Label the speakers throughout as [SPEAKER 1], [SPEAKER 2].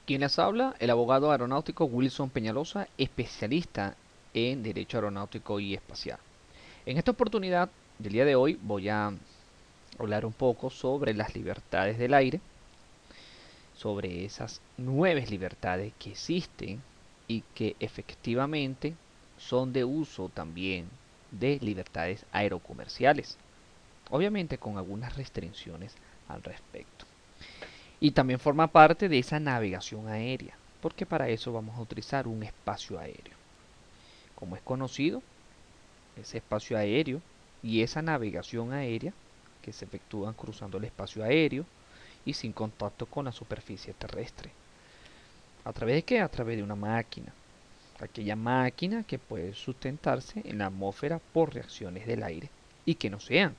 [SPEAKER 1] Quien les habla, el abogado aeronáutico Wilson Peñalosa, especialista en Derecho Aeronáutico y Espacial. En esta oportunidad del día de hoy voy a hablar un poco sobre las libertades del aire, sobre esas 9 libertades que existen y que efectivamente son de uso también de libertades aerocomerciales, obviamente con algunas restricciones al respecto. Y también forma parte de esa navegación aérea, porque para eso vamos a utilizar un espacio aéreo. Como es conocido, ese espacio aéreo y esa navegación aérea que se efectúan cruzando el espacio aéreo y sin contacto con la superficie terrestre. ¿A través de qué? A través de una máquina. Aquella máquina que puede sustentarse en la atmósfera por reacciones del aire y que no sean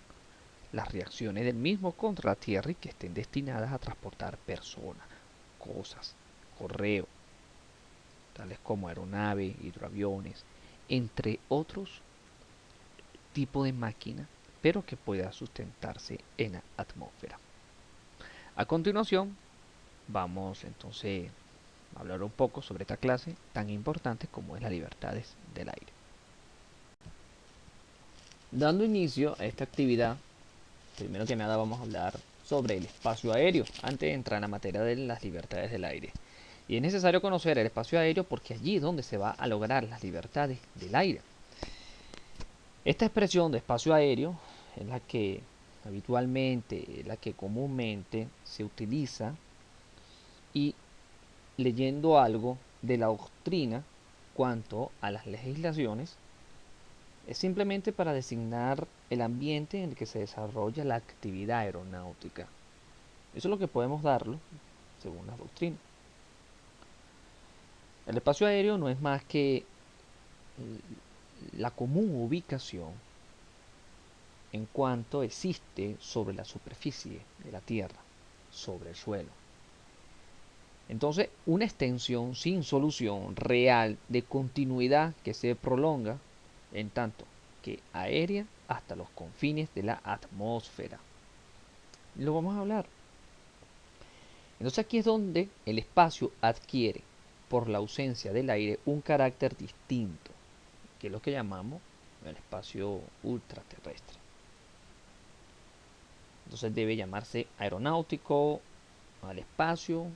[SPEAKER 1] las reacciones del mismo contra la Tierra y que estén destinadas a transportar personas, cosas, correo, tales como aeronaves, hidroaviones, entre otros tipos de máquinas, pero que pueda sustentarse en la atmósfera. A continuación, vamos entonces a hablar un poco sobre esta clase tan importante como es las libertades del aire. Dando inicio a esta actividad, primero que nada vamos a hablar sobre el espacio aéreo, antes de entrar en la materia de las libertades del aire. Y es necesario conocer el espacio aéreo porque allí es donde se va a lograr las libertades del aire. Esta expresión de espacio aéreo es la que habitualmente, la que comúnmente se utiliza y leyendo algo de la doctrina cuanto a las legislaciones, es simplemente para designar el ambiente en el que se desarrolla la actividad aeronáutica. Eso es lo que podemos darlo según la doctrina. El espacio aéreo no es más que la común ubicación en cuanto existe sobre la superficie de la Tierra, sobre el suelo. Entonces, una extensión sin solución real de continuidad que se prolonga en tanto que aérea hasta los confines de la atmósfera. Lo vamos a hablar. Entonces aquí es donde el espacio adquiere, por la ausencia del aire, un carácter distinto, que es lo que llamamos el espacio ultraterrestre. Entonces debe llamarse aeronáutico al espacio,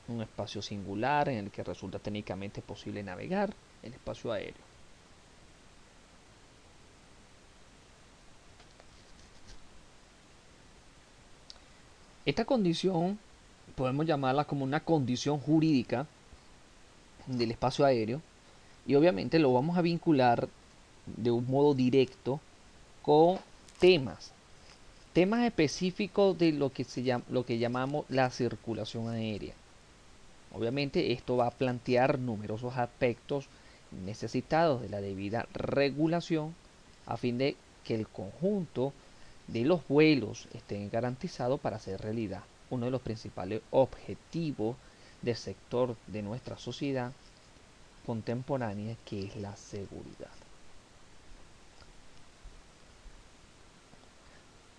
[SPEAKER 1] un espacio singular en el que resulta técnicamente posible navegar, el espacio aéreo. Esta condición podemos llamarla como una condición jurídica del espacio aéreo y obviamente lo vamos a vincular de un modo directo con temas temas específicos de lo que llamamos la circulación aérea. Obviamente esto va a plantear numerosos aspectos necesitados de la debida regulación a fin de que el conjunto de los vuelos estén garantizados para hacer realidad uno de los principales objetivos del sector de nuestra sociedad contemporánea, que es la seguridad.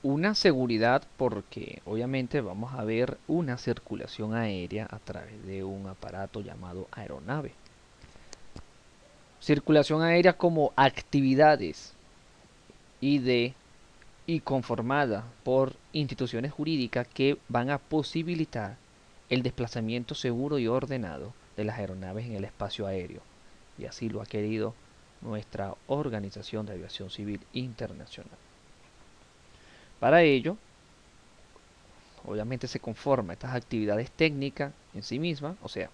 [SPEAKER 1] Una seguridad porque obviamente vamos a ver una circulación aérea a través de un aparato llamado aeronave. Circulación aérea como actividades y de y conformada por instituciones jurídicas que van a posibilitar el desplazamiento seguro y ordenado de las aeronaves en el espacio aéreo. Y así lo ha querido nuestra Organización de Aviación Civil Internacional. Para ello, obviamente se conforma estas actividades técnicas en sí mismas, o sea,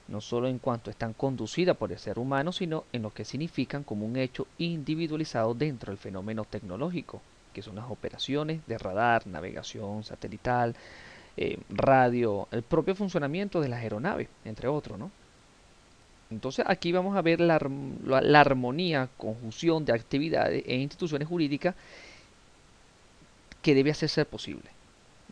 [SPEAKER 1] no solo en cuanto están conducidas por el ser humano, sino en lo que significan como un hecho individualizado dentro del fenómeno tecnológico, que son las operaciones de radar, navegación satelital, radio, el propio funcionamiento de las aeronaves, entre otros, ¿no? Entonces aquí vamos a ver la armonía, conjunción de actividades e instituciones jurídicas que debe hacerse posible.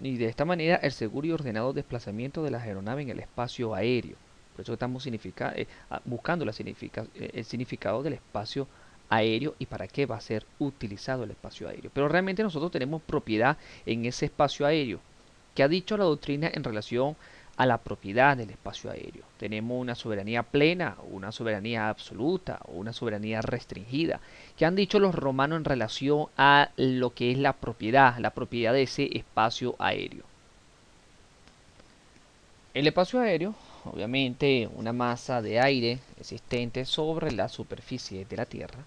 [SPEAKER 1] Y de esta manera el seguro y ordenado desplazamiento de las aeronaves en el espacio aéreo. Por eso estamos buscando el significado del espacio aéreo y para qué va a ser utilizado el espacio aéreo. Pero realmente nosotros tenemos propiedad en ese espacio aéreo. ¿Qué ha dicho la doctrina en relación a la propiedad del espacio aéreo. Tenemos una soberanía plena, una soberanía absoluta o una soberanía restringida. ¿Qué han dicho los romanos en relación a lo que es la propiedad de ese espacio aéreo? El espacio aéreo, obviamente, una masa de aire existente sobre la superficie de la Tierra.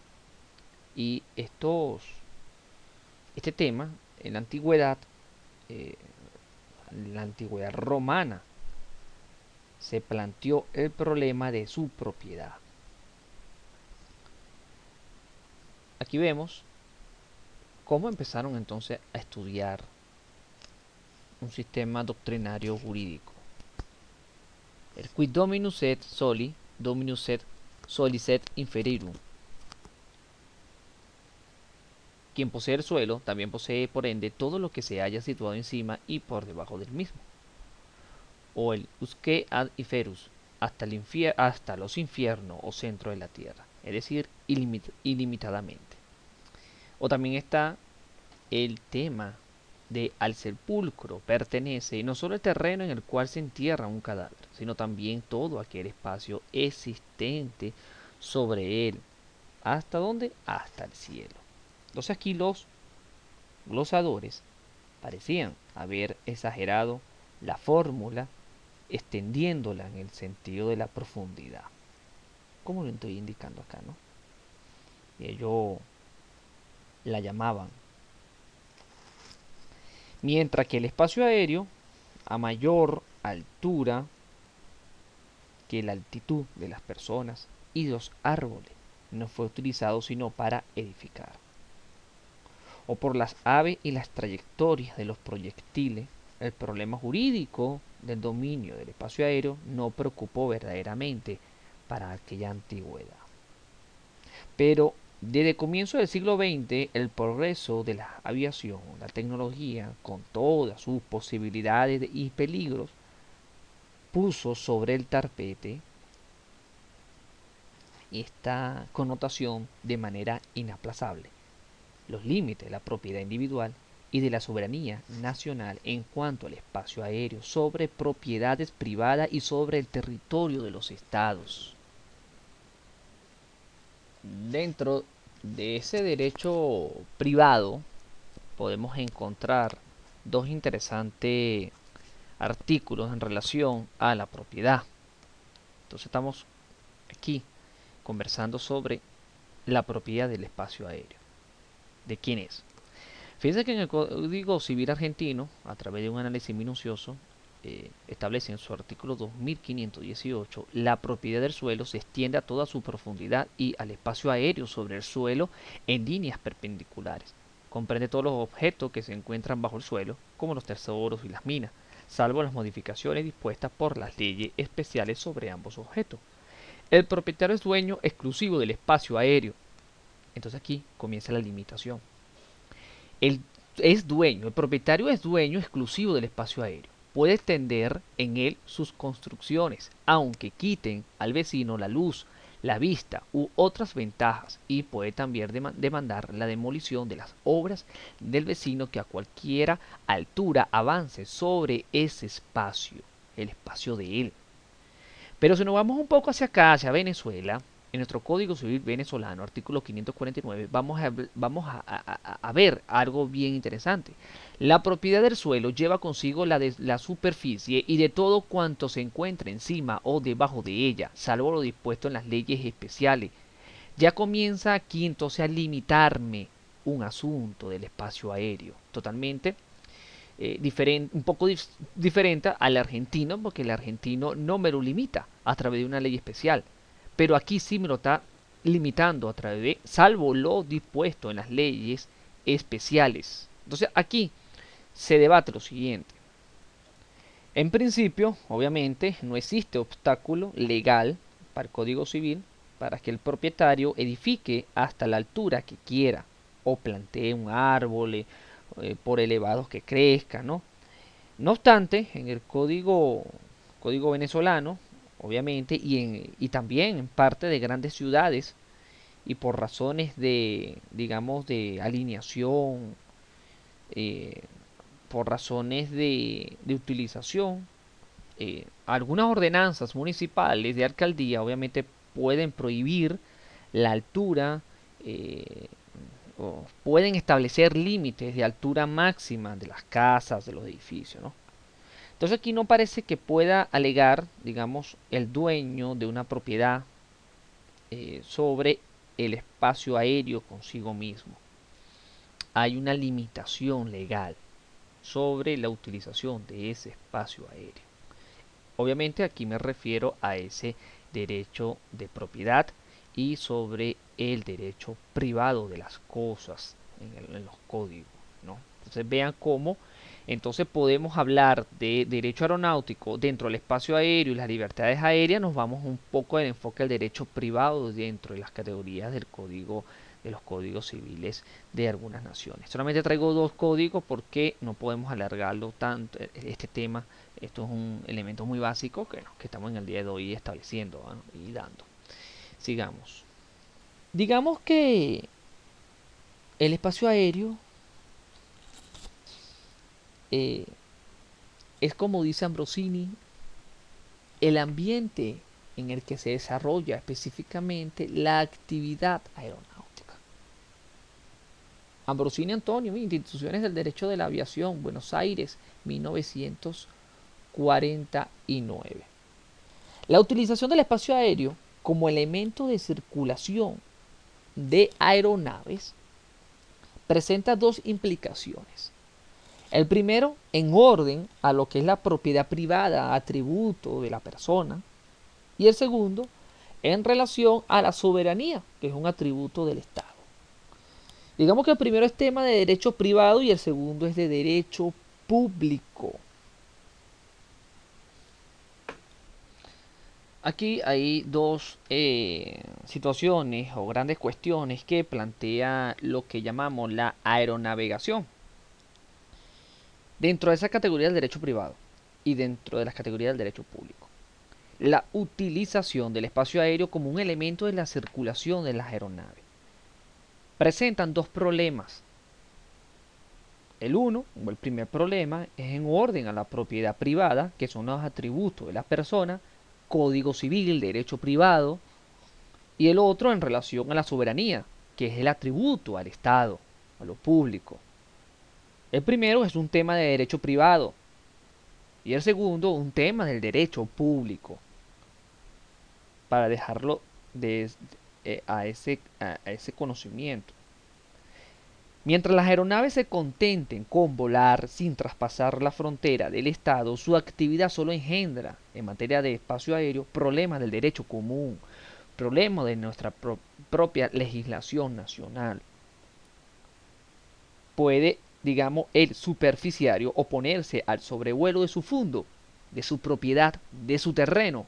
[SPEAKER 1] Y este tema, en eh, la antigüedad romana, se planteó el problema de su propiedad. Aquí vemos cómo empezaron entonces a estudiar un sistema doctrinario jurídico. El quid dominus et soli, dominus et solis et inferiorum. Quien posee el suelo también posee por ende todo lo que se haya situado encima y por debajo del mismo. O el usque ad inferus, hasta los infiernos o centro de la tierra, es decir, ilimitadamente. O también está el tema de al sepulcro pertenece no solo el terreno en el cual se entierra un cadáver, sino también todo aquel espacio existente sobre él. ¿Hasta dónde? Hasta el cielo. Entonces aquí los glosadores parecían haber exagerado la fórmula, extendiéndola en el sentido de la profundidad. Como lo estoy indicando acá, ¿no? Y ellos la llamaban. Mientras que el espacio aéreo, a mayor altura que la altitud de las personas y los árboles, no fue utilizado sino para edificar. O por las aves y las trayectorias de los proyectiles, el problema jurídico del dominio del espacio aéreo no preocupó verdaderamente para aquella antigüedad. Pero desde el comienzo del siglo XX, el progreso de la aviación, la tecnología, con todas sus posibilidades y peligros, puso sobre el tapete esta connotación de manera inaplazable. Los límites de la propiedad individual y de la soberanía nacional en cuanto al espacio aéreo sobre propiedades privadas y sobre el territorio de los estados. Dentro de ese derecho privado podemos encontrar dos interesantes artículos en relación a la propiedad. Entonces estamos aquí conversando sobre la propiedad del espacio aéreo. ¿De quién es? Fíjense que en el Código Civil argentino, a través de un análisis minucioso, establece en su artículo 2518, la propiedad del suelo se extiende a toda su profundidad y al espacio aéreo sobre el suelo en líneas perpendiculares. Comprende todos los objetos que se encuentran bajo el suelo, como los tesoros y las minas, salvo las modificaciones dispuestas por las leyes especiales sobre ambos objetos. El propietario es dueño exclusivo del espacio aéreo. Entonces aquí comienza la limitación. El propietario es dueño exclusivo del espacio aéreo. Puede extender en él sus construcciones, aunque quiten al vecino la luz, la vista u otras ventajas, y puede también demandar la demolición de las obras del vecino que a cualquier altura avance sobre ese espacio, el espacio de él. Pero si nos vamos un poco hacia acá, hacia Venezuela, en nuestro Código Civil venezolano, artículo 549, vamos a ver algo bien interesante. La propiedad del suelo lleva consigo la de la superficie y de todo cuanto se encuentra encima o debajo de ella, salvo lo dispuesto en las leyes especiales. Ya comienza aquí entonces a limitarme un asunto del espacio aéreo, totalmente un poco diferente al argentino, porque el argentino no me lo limita a través de una ley especial, pero aquí sí me lo está limitando a través de, salvo lo dispuesto en las leyes especiales. Entonces aquí se debate lo siguiente. En principio, obviamente, no existe obstáculo legal para el Código Civil para que el propietario edifique hasta la altura que quiera o plantee un árbol, por elevados que crezcan, ¿no? No obstante, en el código venezolano, obviamente, y también en parte de grandes ciudades, y por razones de, digamos, de alineación, eh, por razones de utilización, algunas ordenanzas municipales de alcaldía obviamente pueden prohibir la altura, eh, o pueden establecer límites de altura máxima de las casas, de los edificios, ¿no? Entonces aquí no parece que pueda alegar, digamos, el dueño de una propiedad sobre el espacio aéreo consigo mismo. Hay una limitación legal sobre la utilización de ese espacio aéreo. Obviamente aquí me refiero a ese derecho de propiedad y sobre el derecho privado de las cosas en los códigos, ¿no? Entonces vean cómo entonces podemos hablar de derecho aeronáutico dentro del espacio aéreo y las libertades aéreas. Nos vamos un poco del enfoque del derecho privado dentro de las categorías del código, de los códigos civiles de algunas naciones. Solamente traigo dos códigos porque no podemos alargarlo tanto este tema. Esto es un elemento muy básico que estamos en el día de hoy estableciendo, ¿no? Y dando. Sigamos. Digamos que el espacio aéreo eh, es, como dice Ambrosini, el ambiente en el que se desarrolla específicamente la actividad aeronáutica. Ambrosini Antonio, Instituciones del Derecho de la Aviación, Buenos Aires, 1949. La utilización del espacio aéreo como elemento de circulación de aeronaves presenta dos implicaciones. El primero, en orden a lo que es la propiedad privada, atributo de la persona. Y el segundo, en relación a la soberanía, que es un atributo del Estado. Digamos que el primero es tema de derecho privado y el segundo es de derecho público. Aquí hay dos situaciones o grandes cuestiones que plantea lo que llamamos la aeronavegación. Dentro de esa categoría del derecho privado y dentro de las categorías del derecho público. La utilización del espacio aéreo como un elemento de la circulación de las aeronaves. Presentan dos problemas. El primer problema, es en orden a la propiedad privada, que son los atributos de la persona, código civil, derecho privado, y el otro en relación a la soberanía, que es el atributo al Estado, a lo público. El primero es un tema de derecho privado y el segundo un tema del derecho público. Para dejarlo a ese conocimiento. Mientras las aeronaves se contenten con volar sin traspasar la frontera del Estado, su actividad solo engendra, en materia de espacio aéreo, problemas del derecho común, problemas de nuestra propia legislación nacional. Puede, digamos, el superficiario oponerse al sobrevuelo de su fondo, de su propiedad, de su terreno.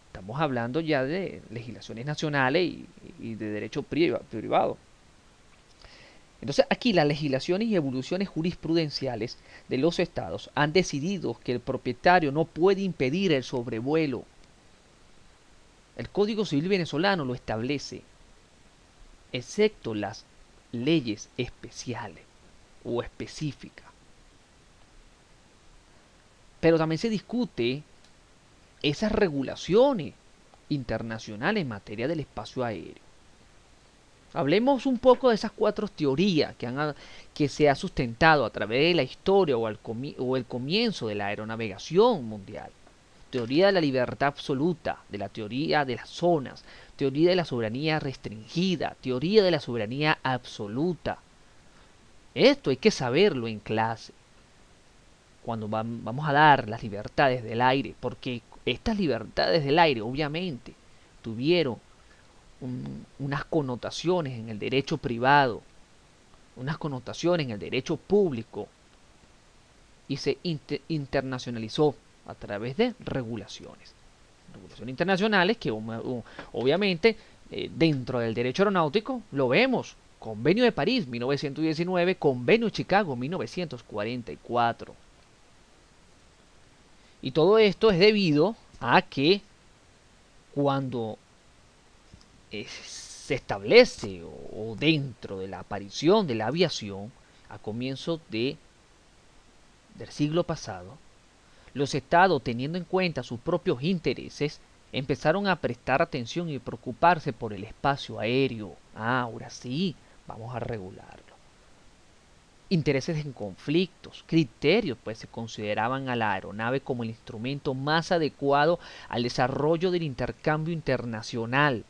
[SPEAKER 1] Estamos hablando ya de legislaciones nacionales y de derecho privado. Entonces aquí las legislaciones y evoluciones jurisprudenciales de los estados han decidido que el propietario no puede impedir el sobrevuelo. El Código Civil venezolano lo establece, excepto las leyes especiales o específicas. Pero también se discute esas regulaciones internacionales en materia del espacio aéreo. Hablemos un poco de esas cuatro teorías que se ha sustentado a través de la historia o el comienzo de la aeronavegación mundial. Teoría de la libertad absoluta, de la teoría de las zonas, teoría de la soberanía restringida, teoría de la soberanía absoluta. Esto hay que saberlo en clase, cuando vamos a dar las libertades del aire, porque estas libertades del aire obviamente tuvieron unas connotaciones en el derecho privado, unas connotaciones en el derecho público y se internacionalizó a través de regulaciones internacionales que obviamente dentro del derecho aeronáutico lo vemos. Convenio de París 1919, Convenio de Chicago 1944. Y todo esto es debido a que cuando se establece o dentro de la aparición de la aviación a comienzos del siglo pasado, Los estados, teniendo en cuenta sus propios intereses, empezaron a prestar atención y preocuparse por el espacio aéreo. Ahora sí, vamos a regularlo. Intereses en conflictos, criterios, pues se consideraban a la aeronave como el instrumento más adecuado al desarrollo del intercambio internacional.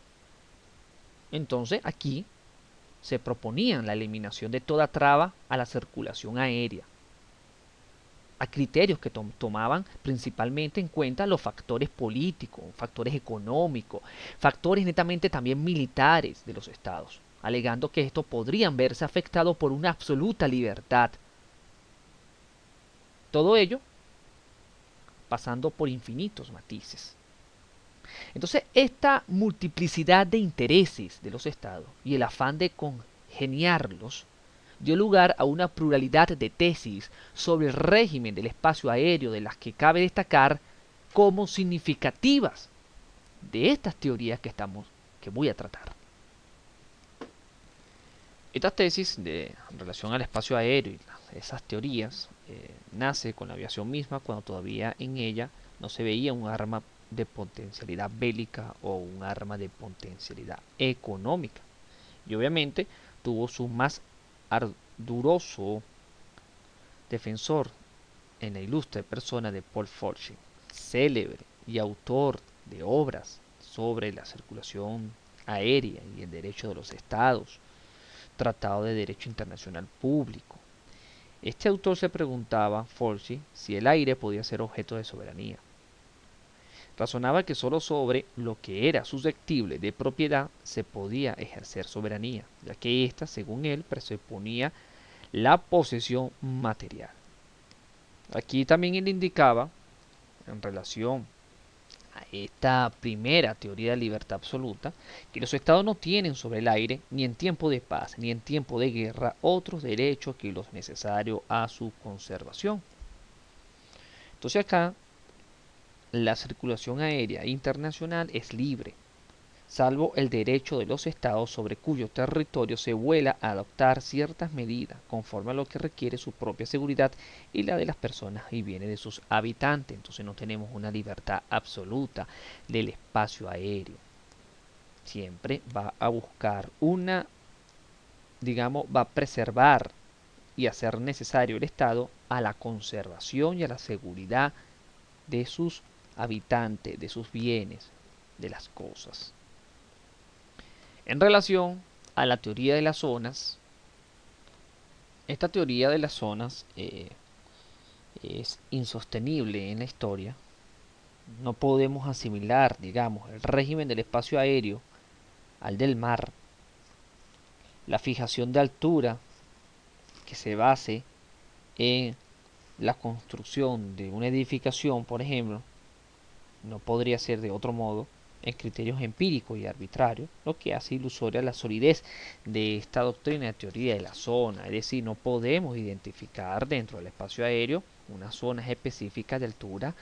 [SPEAKER 1] Entonces aquí se proponían la eliminación de toda traba a la circulación aérea, a criterios que tomaban principalmente en cuenta los factores políticos, factores económicos, factores netamente también militares de los estados, alegando que estos podrían verse afectados por una absoluta libertad. Todo ello pasando por infinitos matices. Entonces, esta multiplicidad de intereses de los estados y el afán de congeniarlos dio lugar a una pluralidad de tesis sobre el régimen del espacio aéreo, de las que cabe destacar como significativas de estas teorías que voy a tratar. Estas tesis en relación al espacio aéreo y esas teorías nace con la aviación misma, cuando todavía en ella no se veía un arma de potencialidad bélica o un arma de potencialidad económica. Y obviamente tuvo su más arduroso defensor en la ilustre persona de Paul Forsyth, célebre y autor de obras sobre la circulación aérea y el derecho de los estados, Tratado de Derecho Internacional Público. Este autor se preguntaba, Forsyth, si el aire podía ser objeto de soberanía. Razonaba que sólo sobre lo que era susceptible de propiedad se podía ejercer soberanía, ya que ésta, según él, presuponía la posesión material. Aquí también él indicaba, en relación a esta primera teoría de libertad absoluta, que los estados no tienen sobre el aire, ni en tiempo de paz, ni en tiempo de guerra, otros derechos que los necesarios a su conservación. Entonces acá, la circulación aérea internacional es libre, salvo el derecho de los estados sobre cuyo territorio se vuela a adoptar ciertas medidas conforme a lo que requiere su propia seguridad y la de las personas y bienes de sus habitantes. Entonces no tenemos una libertad absoluta del espacio aéreo. Siempre va a buscar va a preservar y hacer necesario el Estado a la conservación y a la seguridad de sus habitantes, de sus bienes, de las cosas. En relación a la teoría de las zonas, esta teoría de las zonas es insostenible en la historia. No podemos asimilar, digamos, el régimen del espacio aéreo al del mar. La fijación de altura que se base en la construcción de una edificación, por ejemplo, no podría ser de otro modo en criterios empíricos y arbitrarios, lo que hace ilusoria la solidez de esta doctrina de teoría de la zona. Es decir, no podemos identificar dentro del espacio aéreo unas zonas específicas de altura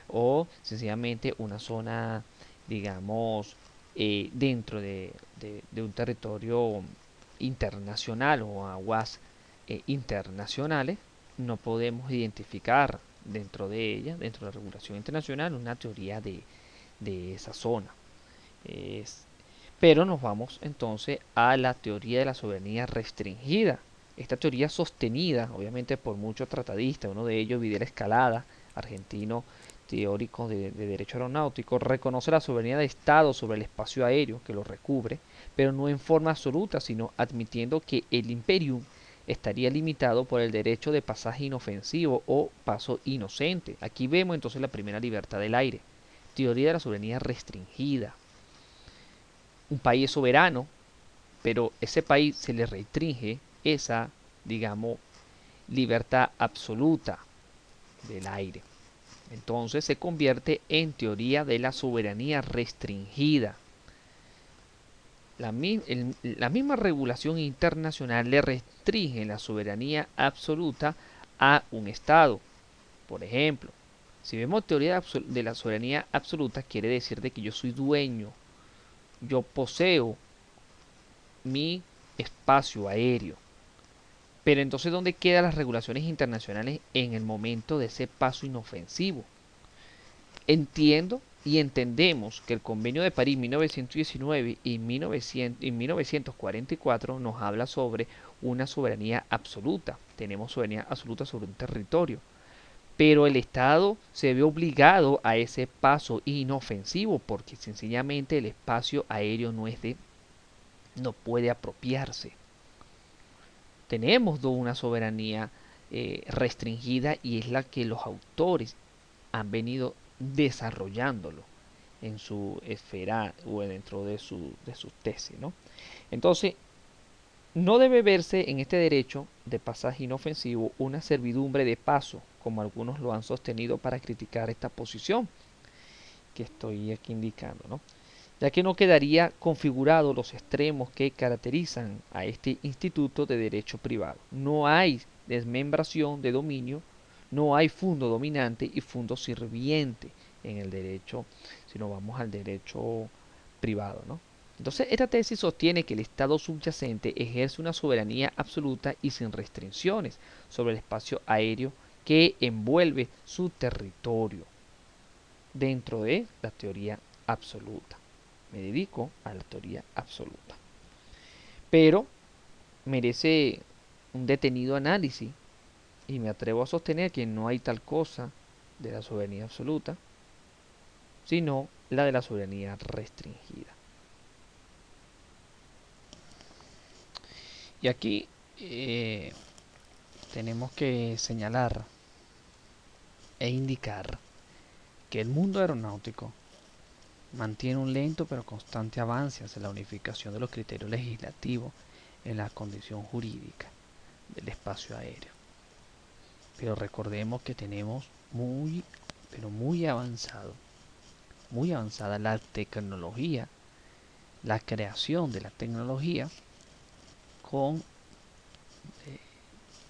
[SPEAKER 1] o sencillamente una zona, digamos, dentro de un territorio internacional o aguas internacionales. No podemos identificar dentro de ella, dentro de la regulación internacional, una teoría de esa zona. Pero nos vamos entonces a la teoría de la soberanía restringida. Esta teoría sostenida, obviamente, por muchos tratadistas, uno de ellos, Videla Escalada, argentino teórico de derecho aeronáutico, reconoce la soberanía de Estado sobre el espacio aéreo que lo recubre, pero no en forma absoluta, sino admitiendo que el imperium estaría limitado por el derecho de pasaje inofensivo o paso inocente. Aquí vemos entonces la primera libertad del aire. Teoría de la soberanía restringida. Un país es soberano, pero ese país se le restringe esa, digamos, libertad absoluta del aire. Entonces se convierte en teoría de la soberanía restringida. La misma regulación internacional le restringe la soberanía absoluta a un Estado. Por ejemplo, si vemos teoría de la soberanía absoluta, quiere decir de que yo soy dueño, yo poseo mi espacio aéreo. Pero entonces, ¿dónde quedan las regulaciones internacionales en el momento de ese paso inofensivo? entiendo y entendemos que el Convenio de París 1919 y 1944 nos habla sobre una soberanía absoluta. Tenemos soberanía absoluta sobre un territorio. Pero el Estado se ve obligado a ese paso inofensivo porque sencillamente el espacio aéreo no puede apropiarse. Tenemos una soberanía restringida y es la que los autores han venido desarrollándolo en su esfera o dentro de su tesis, ¿no? Entonces, no debe verse en este derecho de pasaje inofensivo una servidumbre de paso, como algunos lo han sostenido para criticar esta posición que estoy aquí indicando, ¿no? Ya que no quedaría configurado los extremos que caracterizan a este instituto de derecho privado. No hay desmembración de dominio, no hay fundo dominante y fundo sirviente en el derecho, si no vamos al derecho privado, ¿no? Entonces, esta tesis sostiene que el Estado subyacente ejerce una soberanía absoluta y sin restricciones sobre el espacio aéreo que envuelve su territorio dentro de la teoría absoluta. Me dedico a la teoría absoluta. Pero merece un detenido análisis y me atrevo a sostener que no hay tal cosa de la soberanía absoluta, sino la de la soberanía restringida. Y aquí tenemos que señalar e indicar que el mundo aeronáutico mantiene un lento pero constante avance hacia la unificación de los criterios legislativos en la condición jurídica del espacio aéreo. Pero recordemos que tenemos muy avanzada la tecnología, la creación de la tecnología con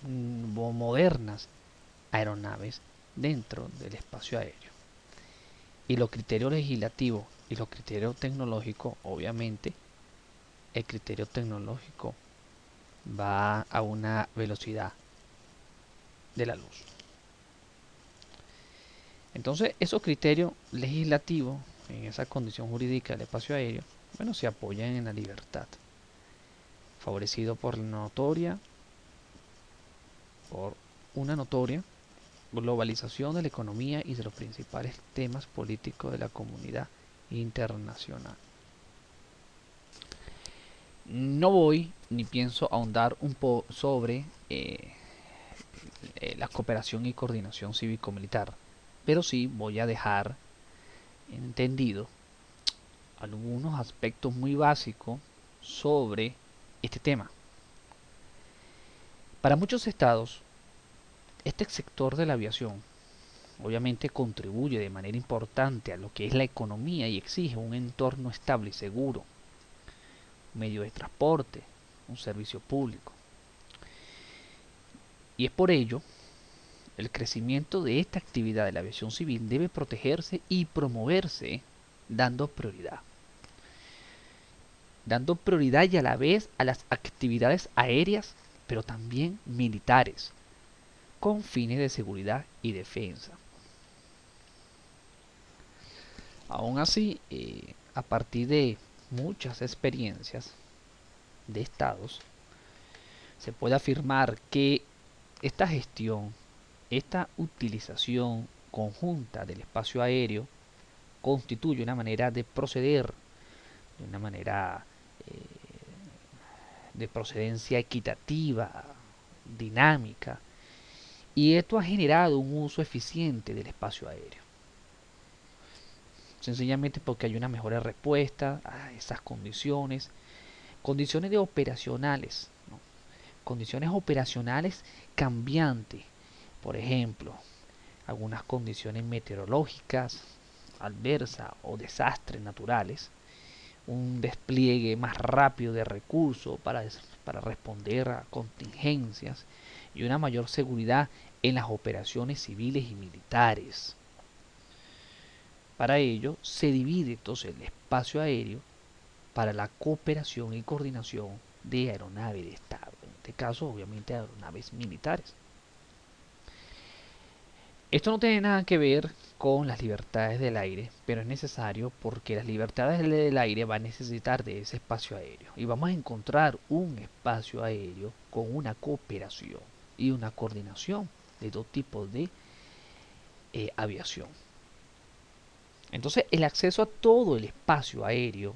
[SPEAKER 1] modernas aeronaves dentro del espacio aéreo. Y los criterios legislativos y los criterios tecnológicos, obviamente, el criterio tecnológico va a una velocidad de la luz. Entonces, esos criterios legislativos en esa condición jurídica del espacio aéreo, bueno, se apoyan en la libertad, favorecido por una notoria globalización de la economía y de los principales temas políticos de la comunidad internacional. No voy ni pienso ahondar un poco sobre la cooperación y coordinación cívico-militar, pero sí voy a dejar entendido algunos aspectos muy básicos sobre este tema. Para muchos estados, este sector de la aviación obviamente contribuye de manera importante a lo que es la economía y exige un entorno estable y seguro, un medio de transporte, un servicio público. Y es por ello el crecimiento de esta actividad de la aviación civil debe protegerse y promoverse dando prioridad. Dando prioridad y a la vez a las actividades aéreas, pero también militares, con fines de seguridad y defensa. Aún así, a partir de muchas experiencias de estados, se puede afirmar que esta gestión, esta utilización conjunta del espacio aéreo constituye una manera de proceder, de una manera de procedencia equitativa, dinámica, y esto ha generado un uso eficiente del espacio aéreo. Sencillamente porque hay una mejor respuesta a esas condiciones, condiciones de operacionales, ¿no? Condiciones operacionales cambiantes, por ejemplo, algunas condiciones meteorológicas adversas o desastres naturales, un despliegue más rápido de recursos para responder a contingencias y una mayor seguridad en las operaciones civiles y militares. Para ello se divide entonces el espacio aéreo para la cooperación y coordinación de aeronaves de Estado, en este caso obviamente aeronaves militares. Esto no tiene nada que ver con las libertades del aire, pero es necesario porque las libertades del aire van a necesitar de ese espacio aéreo. Y vamos a encontrar un espacio aéreo con una cooperación y una coordinación de dos tipos de aviación. Entonces, el acceso a todo el espacio aéreo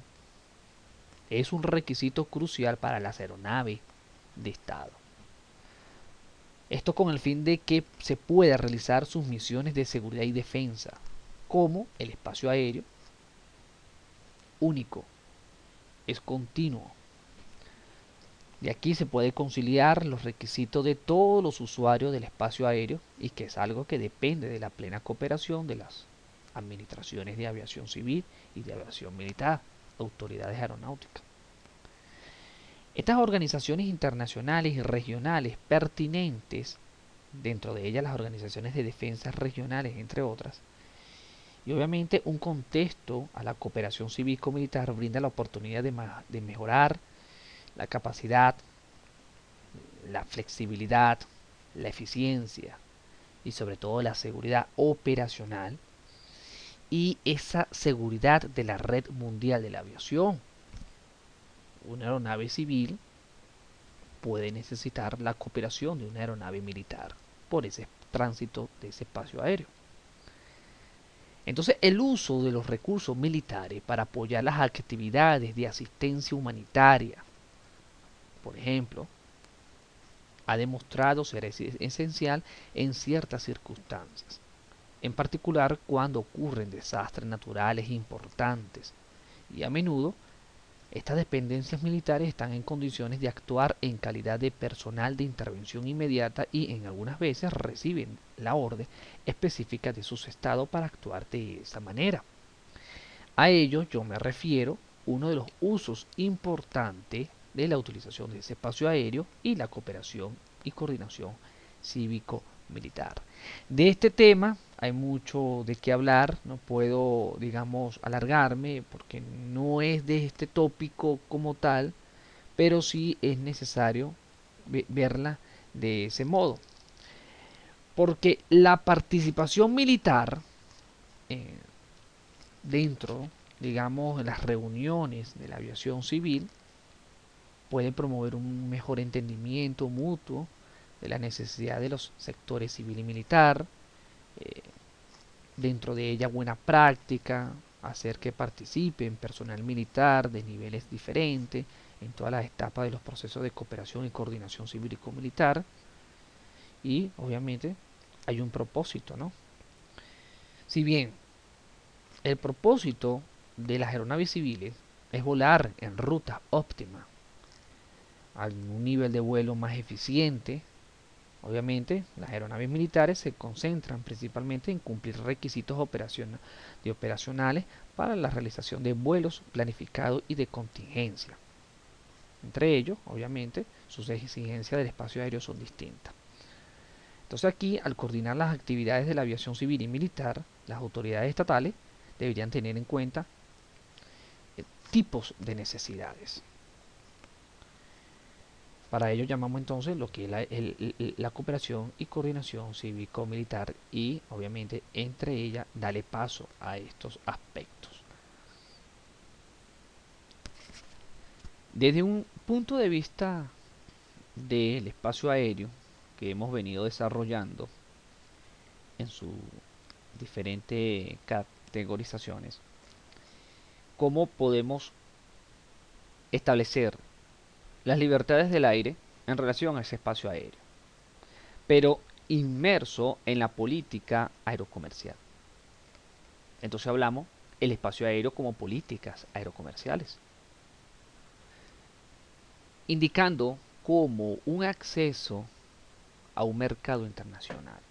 [SPEAKER 1] es un requisito crucial para las aeronaves de Estado. Esto con el fin de que se pueda realizar sus misiones de seguridad y defensa, como el espacio aéreo único, es continuo. De aquí se puede conciliar los requisitos de todos los usuarios del espacio aéreo y que es algo que depende de la plena cooperación de las administraciones de aviación civil y de aviación militar, autoridades aeronáuticas. Estas organizaciones internacionales y regionales pertinentes, dentro de ellas las organizaciones de defensa regionales, entre otras, y obviamente un contexto a la cooperación cívico-militar brinda la oportunidad de mejorar la capacidad, la flexibilidad, la eficiencia y sobre todo la seguridad operacional y esa seguridad de la red mundial de la aviación. Una aeronave civil puede necesitar la cooperación de una aeronave militar por ese tránsito de ese espacio aéreo. Entonces, el uso de los recursos militares para apoyar las actividades de asistencia humanitaria, por ejemplo, ha demostrado ser esencial en ciertas circunstancias, en particular cuando ocurren desastres naturales importantes, y a menudo estas dependencias militares están en condiciones de actuar en calidad de personal de intervención inmediata y en algunas veces reciben la orden específica de sus estados para actuar de esa manera. A ello yo me refiero uno de los usos importantes de la utilización de ese espacio aéreo y la cooperación y coordinación cívico-militar. De este tema hay mucho de qué hablar, no puedo, digamos, alargarme porque no es de este tópico como tal, pero sí es necesario verla de ese modo. Porque la participación militar eh, dentro, digamos, de las reuniones de la aviación civil puede promover un mejor entendimiento mutuo de la necesidad de los sectores civil y militar, eh, dentro de ella buena práctica, hacer que participen personal militar de niveles diferentes en todas las etapas de los procesos de cooperación y coordinación cívico-militar y obviamente hay un propósito, ¿no? Si bien el propósito de las aeronaves civiles es volar en rutas óptimas a un nivel de vuelo más eficiente. Obviamente, las aeronaves militares se concentran principalmente en cumplir requisitos operacionales para la realización de vuelos planificados y de contingencia. Entre ellos, obviamente, sus exigencias del espacio aéreo son distintas. Entonces aquí, al coordinar las actividades de la aviación civil y militar, las autoridades estatales deberían tener en cuenta tipos de necesidades. Para ello llamamos entonces lo que es la cooperación y coordinación cívico-militar y obviamente entre ellas darle paso a estos aspectos. Desde un punto de vista del espacio aéreo que hemos venido desarrollando en sus diferentes categorizaciones, ¿cómo podemos establecer las libertades del aire en relación a ese espacio aéreo? Pero inmerso en la política aerocomercial. Entonces hablamos el espacio aéreo como políticas aerocomerciales, indicando como un acceso a un mercado internacional.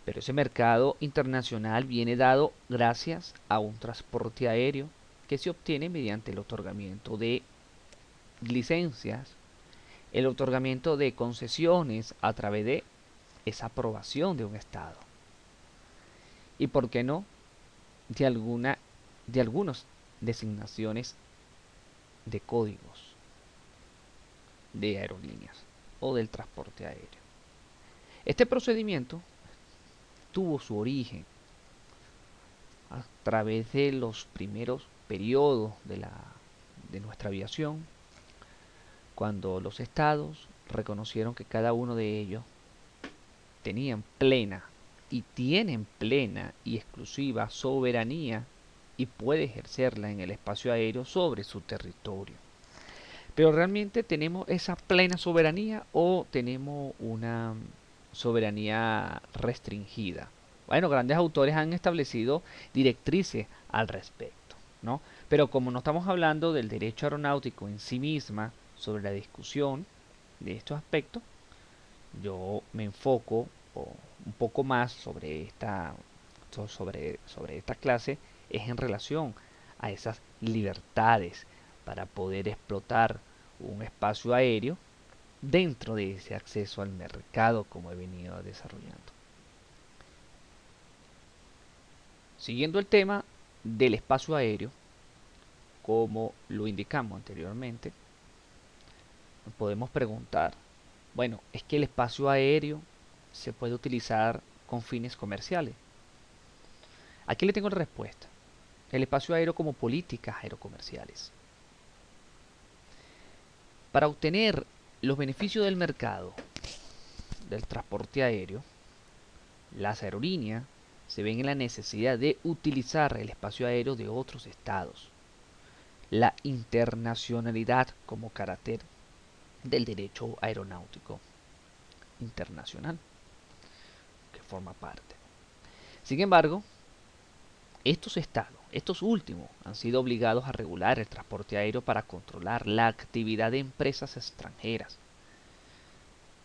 [SPEAKER 1] Pero ese mercado internacional viene dado gracias a un transporte aéreo que se obtiene mediante el otorgamiento de licencias, el otorgamiento de concesiones a través de esa aprobación de un Estado. Y por qué no, de algunas designaciones de códigos de aerolíneas o del transporte aéreo. Este procedimiento tuvo su origen a través de los primeros periodos de nuestra aviación, cuando los estados reconocieron que cada uno de ellos tenían plena y tienen plena y exclusiva soberanía y puede ejercerla en el espacio aéreo sobre su territorio. Pero realmente tenemos esa plena soberanía o tenemos una soberanía restringida. Bueno, grandes autores han establecido directrices al respecto, ¿no? Pero como no estamos hablando del derecho aeronáutico en sí misma, sobre la discusión de estos aspectos, yo me enfoco un poco más sobre esta clase es en relación a esas libertades para poder explotar un espacio aéreo dentro de ese acceso al mercado como he venido desarrollando. Siguiendo el tema del espacio aéreo, como lo indicamos anteriormente, podemos preguntar, bueno, es que el espacio aéreo se puede utilizar con fines comerciales. Aquí le tengo la respuesta. El espacio aéreo como políticas aerocomerciales. Para obtener los beneficios del mercado del transporte aéreo, las aerolíneas se ven en la necesidad de utilizar el espacio aéreo de otros estados. La internacionalidad como carácter del derecho aeronáutico internacional que forma parte. Sin embargo, estos estados, estos últimos, han sido obligados a regular el transporte aéreo para controlar la actividad de empresas extranjeras,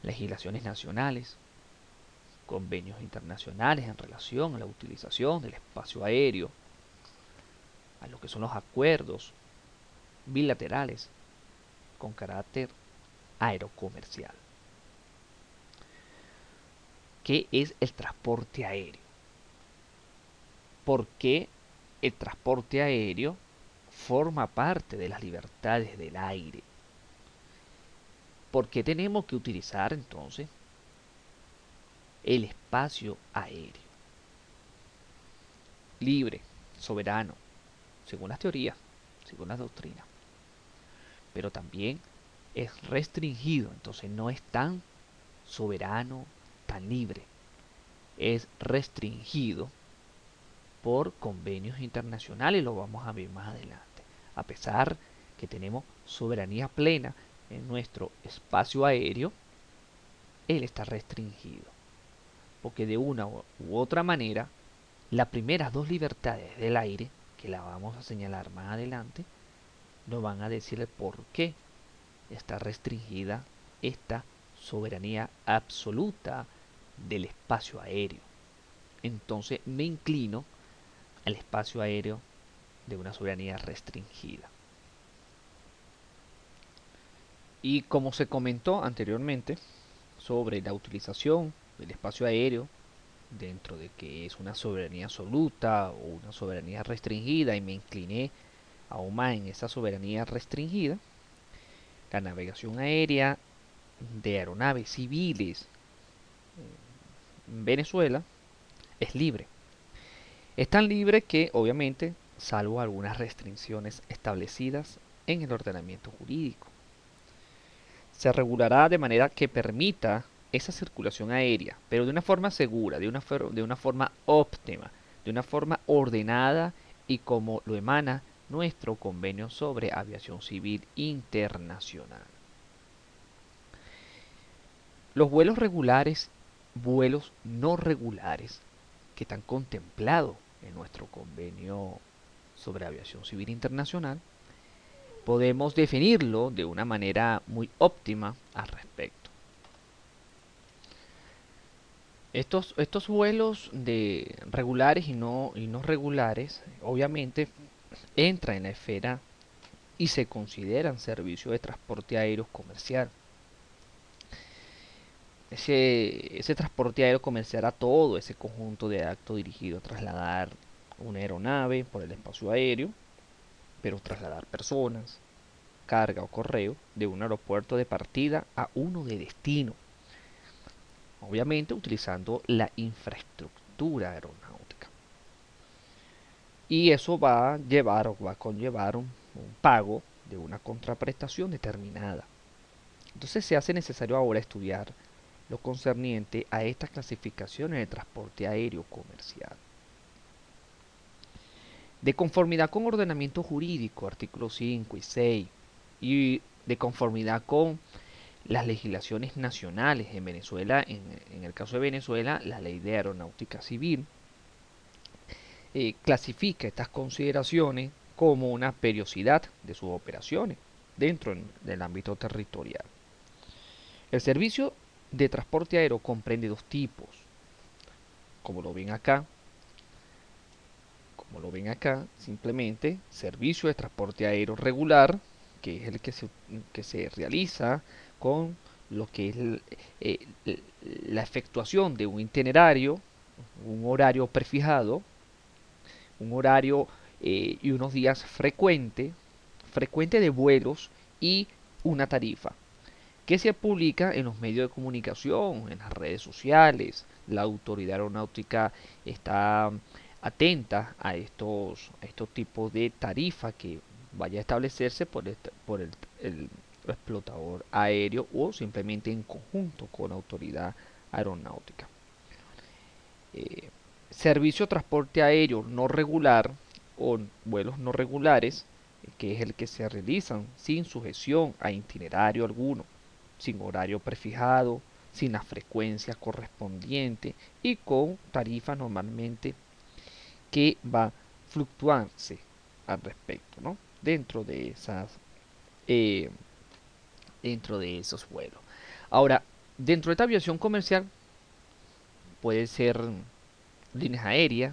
[SPEAKER 1] legislaciones nacionales, convenios internacionales en relación a la utilización del espacio aéreo, a lo que son los acuerdos bilaterales con carácter aerocomercial. ¿Qué es el transporte aéreo? ¿Por qué el transporte aéreo forma parte de las libertades del aire? ¿Por qué tenemos que utilizar entonces el espacio aéreo? Libre, soberano, según las teorías, según las doctrinas. Pero también es restringido, entonces no es tan soberano, tan libre. Es restringido por convenios internacionales, lo vamos a ver más adelante. A pesar que tenemos soberanía plena en nuestro espacio aéreo, él está restringido. Porque de una u otra manera, las primeras dos libertades del aire, que la vamos a señalar más adelante, nos van a decir el por qué está restringida esta soberanía absoluta del espacio aéreo. Entonces me inclino al espacio aéreo de una soberanía restringida. Y como se comentó anteriormente sobre la utilización del espacio aéreo dentro de que es una soberanía absoluta o una soberanía restringida, y me incliné aún más en esa soberanía restringida, la navegación aérea de aeronaves civiles en Venezuela es libre. Es tan libre que, obviamente, salvo algunas restricciones establecidas en el ordenamiento jurídico, se regulará de manera que permita esa circulación aérea, pero de una forma segura, de una forma óptima, de una forma ordenada y como lo emana nuestro convenio sobre aviación civil internacional. Los vuelos regulares, vuelos no regulares, que están contemplados en nuestro convenio sobre aviación civil internacional, podemos definirlo de una manera muy óptima al respecto. Estos vuelos de regulares y no regulares, obviamente, entran en la esfera y se consideran servicios de transporte aéreo comercial. Ese transporte aéreo comercial a todo ese conjunto de actos dirigido a trasladar una aeronave por el espacio aéreo, pero trasladar personas, carga o correo de un aeropuerto de partida a uno de destino. Obviamente utilizando la infraestructura infraestructura aeronáutica. Y eso va a llevar o va a conllevar un pago de una contraprestación determinada. Entonces se hace necesario ahora estudiar lo concerniente a estas clasificaciones de transporte aéreo comercial. De conformidad con ordenamiento jurídico, artículos 5 y 6, y de conformidad con las legislaciones nacionales en Venezuela, en el caso de Venezuela, la ley de aeronáutica civil, clasifica estas consideraciones como una periodicidad de sus operaciones dentro del ámbito territorial. El servicio de transporte aéreo comprende dos tipos, como lo ven acá. Como lo ven acá, simplemente servicio de transporte aéreo regular, que es el que se realiza con lo que es la efectuación de un itinerario, un horario prefijado, un horario y unos días frecuente de vuelos y una tarifa que se publica en los medios de comunicación, en las redes sociales. La autoridad aeronáutica está atenta a estos tipos de tarifa que vaya a establecerse por el explotador aéreo o simplemente en conjunto con la autoridad aeronáutica. Eh, Servicio de transporte aéreo no regular o vuelos no regulares, que es el que se realizan sin sujeción a itinerario alguno, sin horario prefijado, sin la frecuencia correspondiente y con tarifa normalmente que va a fluctuarse al respecto, ¿no? Eh, dentro de esos vuelos. Ahora, dentro de esta aviación comercial puede ser líneas aéreas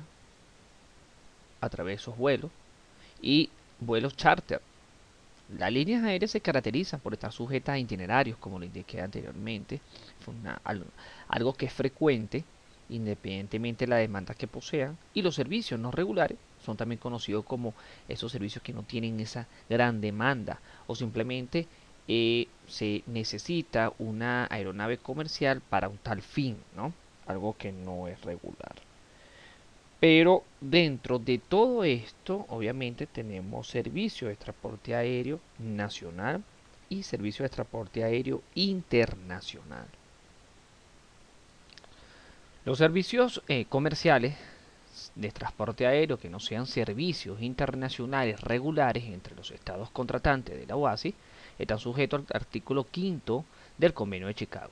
[SPEAKER 1] a través de esos vuelos y vuelos charter. Las líneas aéreas se caracterizan por estar sujetas a itinerarios, como lo indiqué anteriormente, algo que es frecuente independientemente de la demanda que posean, y los servicios no regulares son también conocidos como esos servicios que no tienen esa gran demanda o simplemente se necesita una aeronave comercial para un tal fin, ¿no? Algo que no es regular. Pero dentro de todo esto, obviamente tenemos servicio de transporte aéreo nacional y servicio de transporte aéreo internacional. Los servicios comerciales de transporte aéreo que no sean servicios internacionales regulares entre los estados contratantes de la OASI están sujetos al artículo 5 del Convenio de Chicago.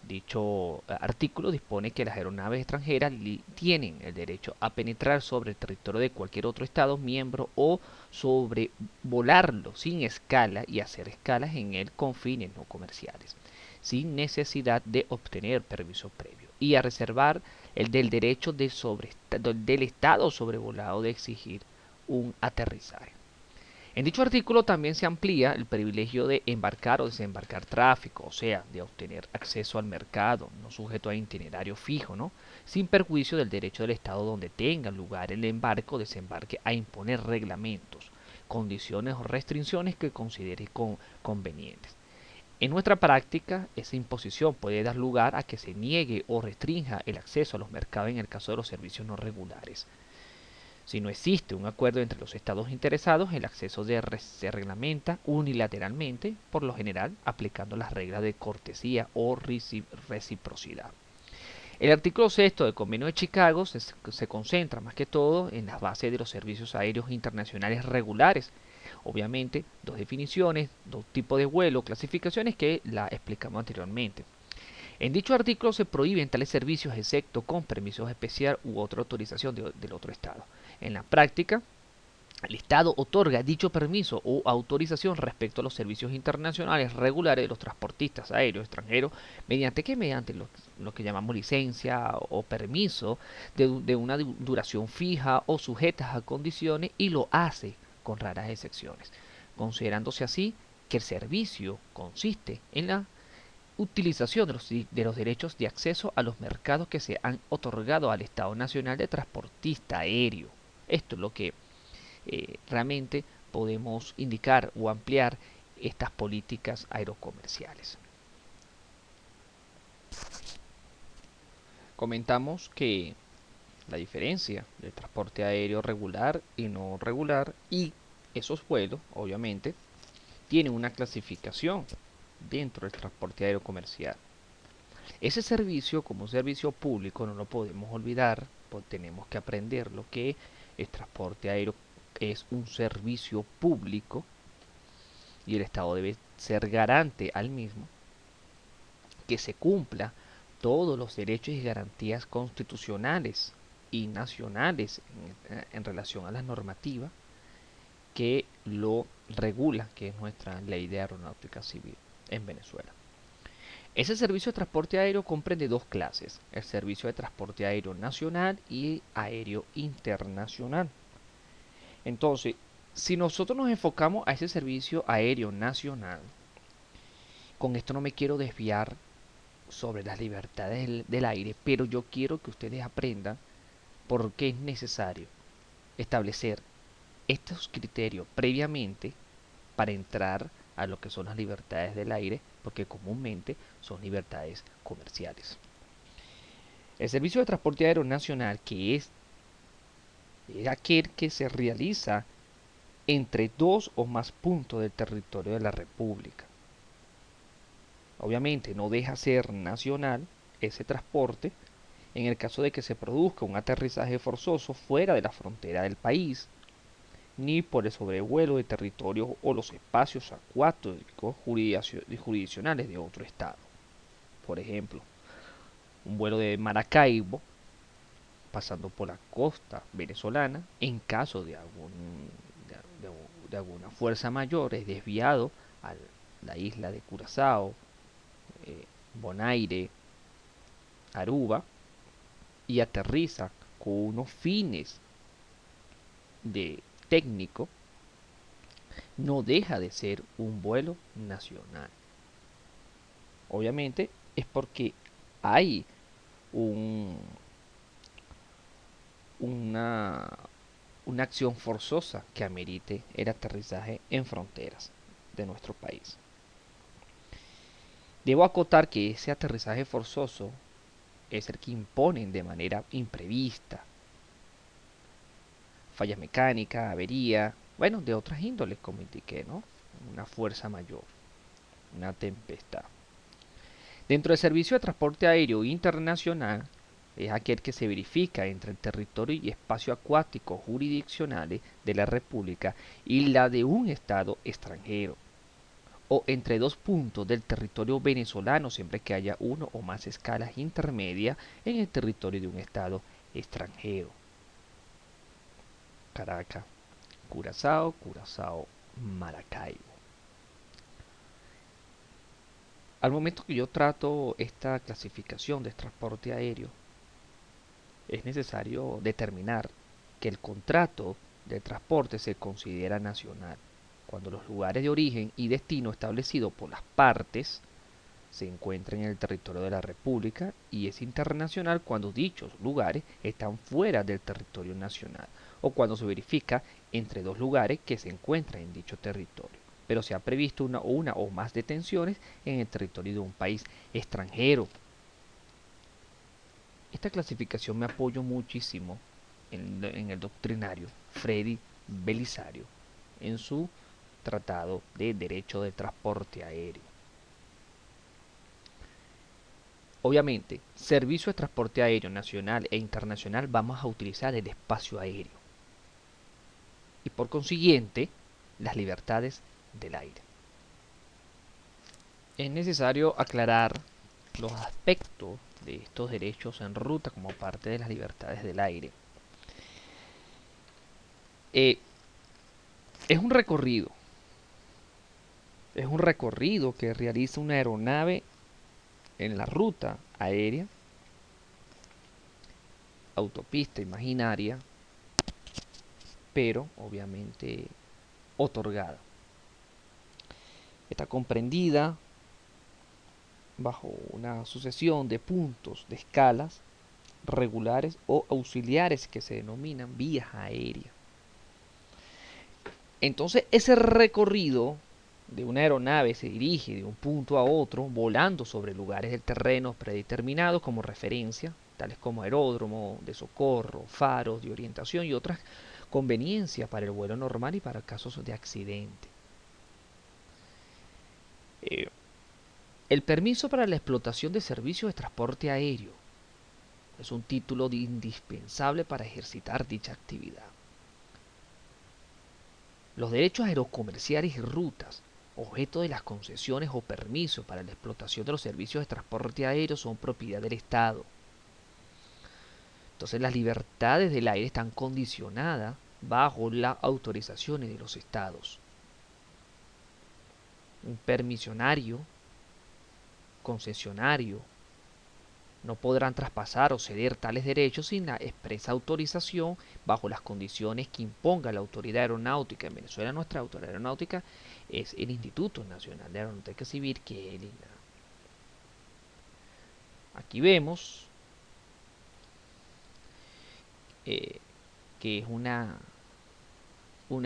[SPEAKER 1] Dicho artículo dispone que las aeronaves extranjeras tienen el derecho a penetrar sobre el territorio de cualquier otro estado miembro o sobrevolarlo sin escala y hacer escalas en él con fines no comerciales, sin necesidad de obtener permiso previo, y a reservar el del derecho del estado sobrevolado de exigir un aterrizaje. En dicho artículo también se amplía el privilegio de embarcar o desembarcar tráfico, o sea, de obtener acceso al mercado, no sujeto a itinerario fijo, ¿no? Sin perjuicio del derecho del Estado donde tenga lugar el embarque o desembarque a imponer reglamentos, condiciones o restricciones que considere convenientes. En nuestra práctica, esa imposición puede dar lugar a que se niegue o restrinja el acceso a los mercados en el caso de los servicios no regulares. Si no existe un acuerdo entre los estados interesados, el acceso se reglamenta unilateralmente, por lo general aplicando las reglas de cortesía o reciprocidad. El artículo 6 del Convenio de Chicago se concentra más que todo en las bases de los servicios aéreos internacionales regulares. Obviamente, dos definiciones, dos tipos de vuelo, clasificaciones que la explicamos anteriormente. En dicho artículo se prohíben tales servicios excepto con permisos especial u otra autorización del otro Estado. En la práctica, el Estado otorga dicho permiso o autorización respecto a los servicios internacionales regulares de los transportistas aéreos extranjeros, mediante lo que llamamos licencia o permiso de una duración fija o sujetas a condiciones, y lo hace con raras excepciones, considerándose así que el servicio consiste en la utilización de los derechos de acceso a los mercados que se han otorgado al Estado Nacional de Transportista Aéreo. Esto es lo que realmente podemos indicar o ampliar estas políticas aerocomerciales. Comentamos que la diferencia del transporte aéreo regular y no regular, y esos vuelos, obviamente, tienen una clasificación dentro del transporte aéreo comercial. Ese servicio, como un servicio público, no lo podemos olvidar, pues tenemos que aprender lo que el transporte aéreo es un servicio público y el Estado debe ser garante al mismo, que se cumpla todos los derechos y garantías constitucionales y nacionales en relación a la normativa que lo regula, que es nuestra ley de aeronáutica civil en Venezuela. Ese servicio de transporte aéreo comprende dos clases: el servicio de transporte aéreo nacional y aéreo internacional. Entonces, si nosotros nos enfocamos a ese servicio aéreo nacional, con esto no me quiero desviar sobre las libertades del aire, pero yo quiero que ustedes aprendan por qué es necesario establecer estos criterios previamente para entrar a lo que son las libertades del aire, porque comúnmente son libertades comerciales. El servicio de transporte aéreo nacional, que es aquel que se realiza entre dos o más puntos del territorio de la República. Obviamente no deja ser nacional ese transporte en el caso de que se produzca un aterrizaje forzoso fuera de la frontera del país, ni por el sobrevuelo de territorios o los espacios acuáticos jurisdiccionales de otro estado. Por ejemplo, un vuelo de Maracaibo pasando por la costa venezolana, en caso de alguna fuerza mayor, es desviado a la isla de Curazao, Bonaire, Aruba, y aterriza con unos fines de técnico, no deja de ser un vuelo nacional. Obviamente es porque hay un, una, una acción forzosa que amerite el aterrizaje en fronteras de nuestro país. Debo acotar que ese aterrizaje forzoso es el que imponen de manera imprevista, falla mecánica, avería, bueno, de otras índoles, como indiqué, ¿no? Una fuerza mayor, una tempestad. Dentro del servicio de transporte aéreo internacional, es aquel que se verifica entre el territorio y espacio acuático jurisdiccionales de la República y la de un estado extranjero, o entre dos puntos del territorio venezolano, siempre que haya uno o más escalas intermedias en el territorio de un estado extranjero. Caracas, Curazao, Curazao, Maracaibo. Al momento que yo trato esta clasificación de transporte aéreo, es necesario determinar que el contrato de transporte se considera nacional cuando los lugares de origen y destino establecidos por las partes se encuentran en el territorio de la República, y es internacional cuando dichos lugares están fuera del territorio nacional o cuando se verifica entre dos lugares que se encuentran en dicho territorio, pero se ha previsto una o más detenciones en el territorio de un país extranjero. Esta clasificación me apoyo muchísimo en el doctrinario Freddy Belisario en su Tratado de Derecho de Transporte Aéreo. Obviamente, servicio de transporte aéreo nacional e internacional, vamos a utilizar el espacio aéreo y por consiguiente las libertades del aire. Es necesario aclarar los aspectos de estos derechos en ruta como parte de las libertades del aire. Es un recorrido que realiza una aeronave en la ruta aérea, autopista imaginaria, pero obviamente otorgada. Está comprendida bajo una sucesión de puntos de escalas regulares o auxiliares que se denominan vías aéreas. Entonces ese recorrido de una aeronave se dirige de un punto a otro volando sobre lugares del terreno predeterminados como referencia, tales como aeródromo, de socorro, faros de orientación y otras conveniencias para el vuelo normal y para casos de accidente. Eh, el permiso para la explotación de servicios de transporte aéreo es un título indispensable para ejercitar dicha actividad. Los derechos aerocomerciales y rutas, objeto de las concesiones o permisos para la explotación de los servicios de transporte aéreo, son propiedad del Estado. Entonces las libertades del aire están condicionadas bajo las autorizaciones de los estados. Un permisionario, concesionario, no podrán traspasar o ceder tales derechos sin la expresa autorización bajo las condiciones que imponga la autoridad aeronáutica. En Venezuela nuestra autoridad aeronáutica es el Instituto Nacional de Aeronáutica Civil, que es el INAH. Aquí vemos que es una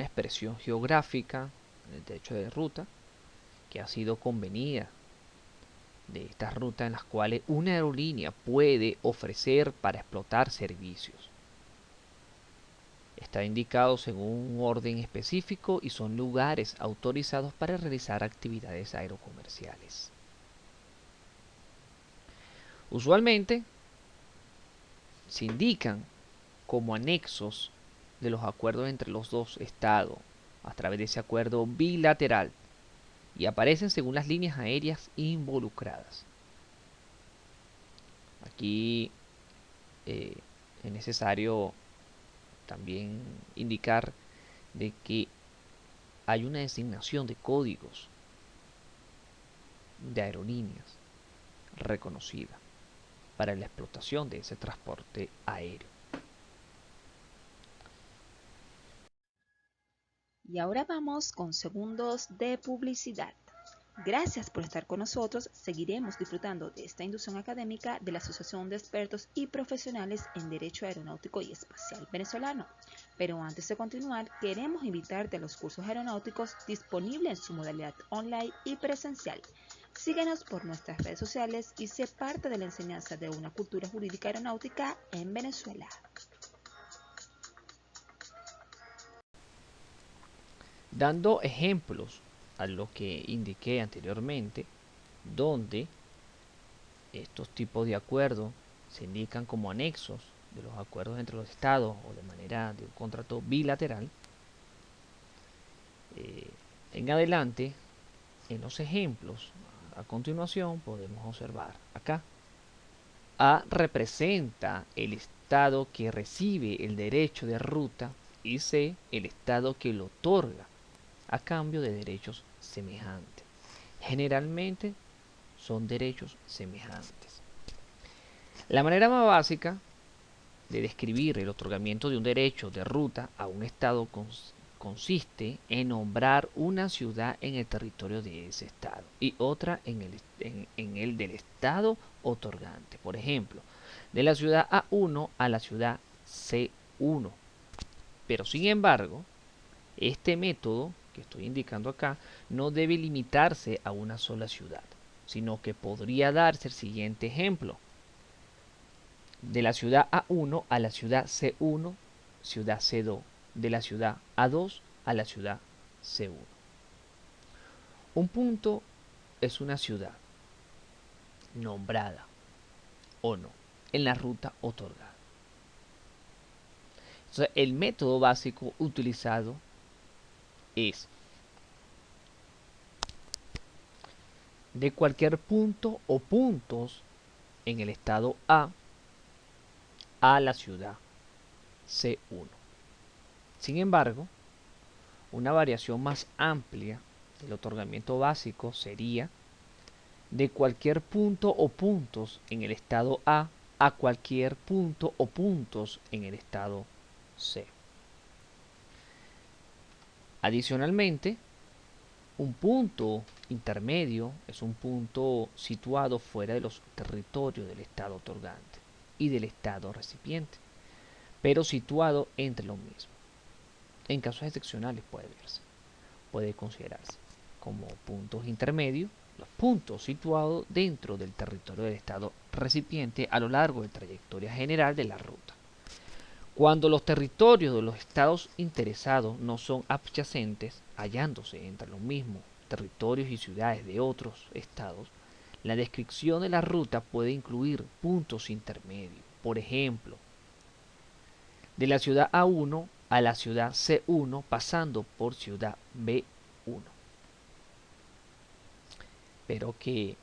[SPEAKER 1] expresión geográfica del derecho de ruta que ha sido convenida de estas rutas en las cuales una aerolínea puede ofrecer para explotar servicios. Está indicado según un orden específico y son lugares autorizados para realizar actividades aerocomerciales. Usualmente se indican como anexos de los acuerdos entre los dos estados a través de ese acuerdo bilateral y aparecen según las líneas aéreas involucradas. Aquí es necesario también indicar de que hay una designación de códigos de aerolíneas reconocida para la explotación de ese transporte aéreo.
[SPEAKER 2] Y ahora vamos con segundos de publicidad. Gracias por estar con nosotros. Seguiremos disfrutando de esta inducción académica de la Asociación de Expertos y Profesionales en Derecho Aeronáutico y Espacial Venezolano. Pero antes de continuar, queremos invitarte a los cursos aeronáuticos disponibles en su modalidad online y presencial. Síguenos por nuestras redes sociales y sé parte de la enseñanza de una cultura jurídica aeronáutica en Venezuela.
[SPEAKER 1] Dando ejemplos a lo que indiqué anteriormente, donde estos tipos de acuerdos se indican como anexos de los acuerdos entre los estados o de manera de un contrato bilateral, en adelante, en los ejemplos, a continuación podemos observar acá. A representa el estado que recibe el derecho de ruta y C el estado que lo otorga a cambio de derechos semejantes. Generalmente son derechos semejantes. La manera más básica de describir el otorgamiento de un derecho de ruta a un estado consiste en nombrar una ciudad en el territorio de ese estado y otra en el del estado otorgante. Por ejemplo, de la ciudad A1 a la ciudad C1. Pero sin embargo, este método que estoy indicando acá no debe limitarse a una sola ciudad, sino que podría darse el siguiente ejemplo. De la ciudad A1 a la ciudad C1, ciudad C2. De la ciudad A2 a la ciudad C1. Un punto es una ciudad nombrada o no en la ruta otorgada. Entonces, el método básico utilizado es de cualquier punto o puntos en el estado A la ciudad C1. Sin embargo, una variación más amplia del otorgamiento básico sería de cualquier punto o puntos en el estado a cualquier punto o puntos en el estado C. Adicionalmente, un punto intermedio es un punto situado fuera de los territorios del estado otorgante y del estado recipiente, pero situado entre los mismos. En casos excepcionales puede considerarse como puntos intermedios los puntos situados dentro del territorio del estado recipiente a lo largo de la trayectoria general de la ruta. Cuando los territorios de los estados interesados no son adyacentes, hallándose entre los mismos territorios y ciudades de otros estados, la descripción de la ruta puede incluir puntos intermedios. Por ejemplo, de la ciudad A1 a la ciudad C1 pasando por ciudad B1. Espero que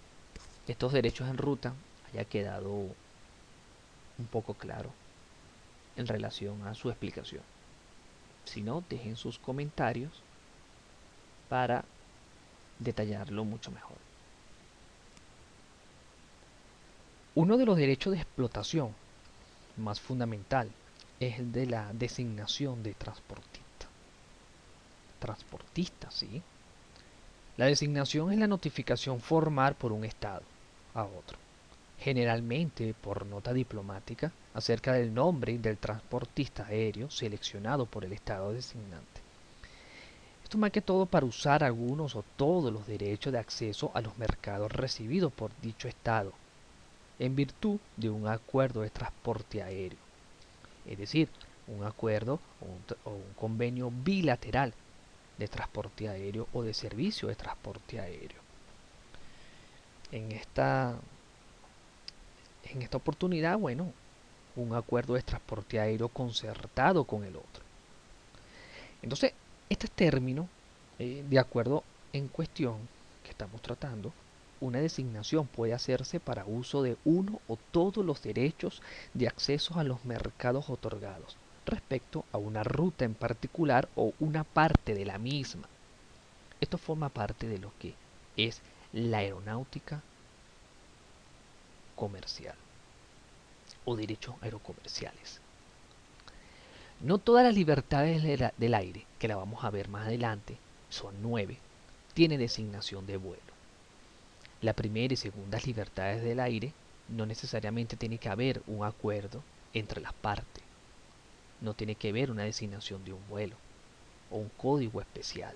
[SPEAKER 1] estos derechos en ruta haya quedado un poco claro en relación a su explicación. Si no, dejen sus comentarios para detallarlo mucho mejor. Uno de los derechos de explotación más fundamental es el de la designación de transportista. Transportista, ¿sí? La designación es la notificación formal por un estado a otro, generalmente por nota diplomática, acerca del nombre del transportista aéreo seleccionado por el estado designante. Esto más que todo para usar algunos o todos los derechos de acceso a los mercados recibidos por dicho estado, en virtud de un acuerdo de transporte aéreo, es decir, un acuerdo o un convenio bilateral de transporte aéreo o de servicio de transporte aéreo. En esta oportunidad, bueno, un acuerdo de transporte aéreo concertado con el otro. Entonces, este término de acuerdo en cuestión que estamos tratando, una designación puede hacerse para uso de uno o todos los derechos de acceso a los mercados otorgados respecto a una ruta en particular o una parte de la misma. Esto forma parte de lo que es la aeronáutica comercial o derechos aerocomerciales. No todas las libertades del aire, que la vamos a ver más adelante, son 9, tiene designación de vuelo. La primera y segunda libertades del aire no necesariamente tiene que haber un acuerdo entre las partes. No tiene que haber una designación de un vuelo o un código especial.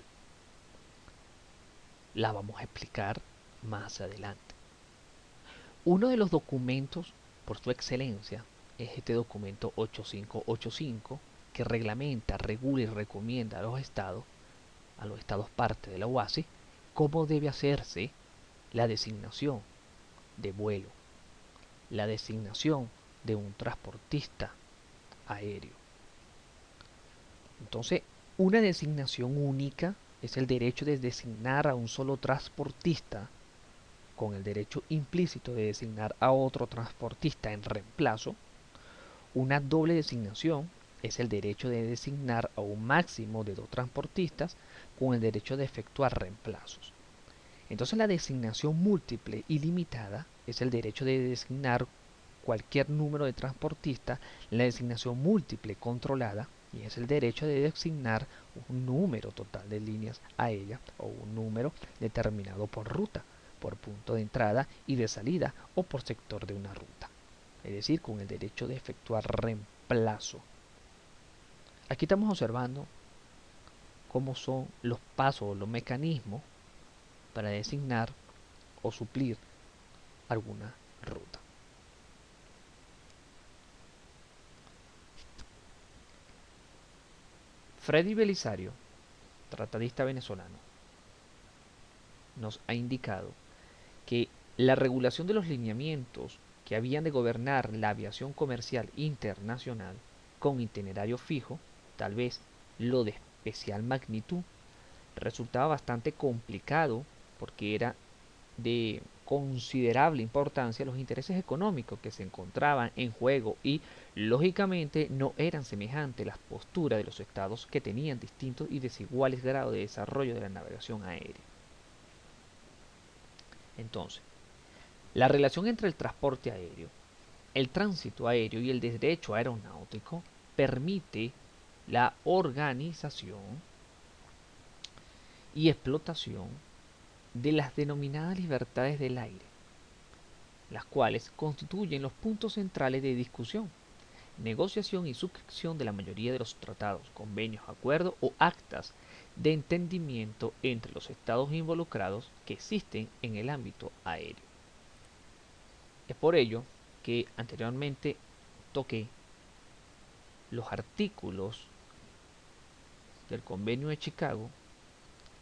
[SPEAKER 1] La vamos a explicar más adelante. Uno de los documentos, por su excelencia, es este documento 8585, que reglamenta, regula y recomienda a los estados parte de la OASI, cómo debe hacerse la designación de vuelo, la designación de un transportista aéreo. Entonces, una designación única es el derecho de designar a un solo transportista con el derecho implícito de designar a otro transportista en reemplazo. Una doble designación es el derecho de designar a un máximo de 2 transportistas con el derecho de efectuar reemplazos. Entonces la designación múltiple ilimitada es el derecho de designar cualquier número de transportistas. La designación múltiple controlada y es el derecho de designar un número total de líneas aéreas o un número determinado por ruta, por punto de entrada y de salida o por sector de una ruta, es decir, con el derecho de efectuar reemplazo. Aquí estamos observando cómo son los pasos o los mecanismos para designar o suplir alguna ruta. Freddy Belisario, tratadista venezolano, nos ha indicado que la regulación de los lineamientos que habían de gobernar la aviación comercial internacional con itinerario fijo, tal vez lo de especial magnitud, resultaba bastante complicado porque era de considerable importancia los intereses económicos que se encontraban en juego y, lógicamente, no eran semejantes las posturas de los estados que tenían distintos y desiguales grados de desarrollo de la navegación aérea. Entonces, la relación entre el transporte aéreo, el tránsito aéreo y el derecho aeronáutico permite la organización y explotación de las denominadas libertades del aire, las cuales constituyen los puntos centrales de discusión negociación y suscripción de la mayoría de los tratados, convenios, acuerdos o actas de entendimiento entre los estados involucrados que existen en el ámbito aéreo. Es por ello que anteriormente toqué los artículos del Convenio de Chicago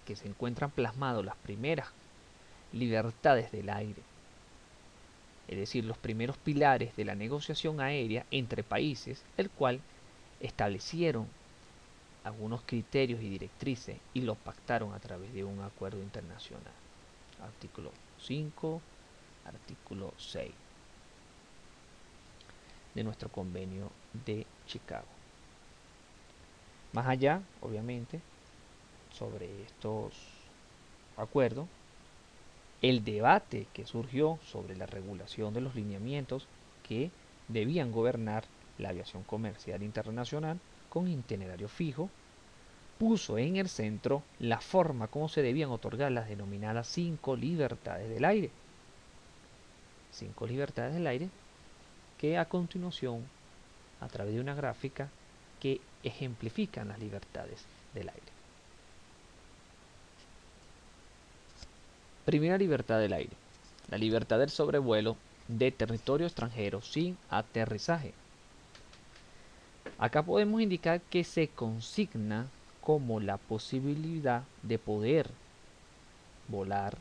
[SPEAKER 1] que se encuentran plasmados las primeras libertades del aire, es decir, los primeros pilares de la negociación aérea entre países, el cual establecieron algunos criterios y directrices y los pactaron a través de un acuerdo internacional. Artículo 5, artículo 6 de nuestro convenio de Chicago. Más allá, obviamente, sobre estos acuerdos, el debate que surgió sobre la regulación de los lineamientos que debían gobernar la aviación comercial internacional con itinerario fijo, puso en el centro la forma como se debían otorgar las denominadas 5 libertades del aire. 5 libertades del aire que a continuación, a través de una gráfica que ejemplifican las libertades del aire. Primera libertad del aire: la libertad del sobrevuelo de territorio extranjero sin aterrizaje. Acá podemos indicar que se consigna como la posibilidad de poder volar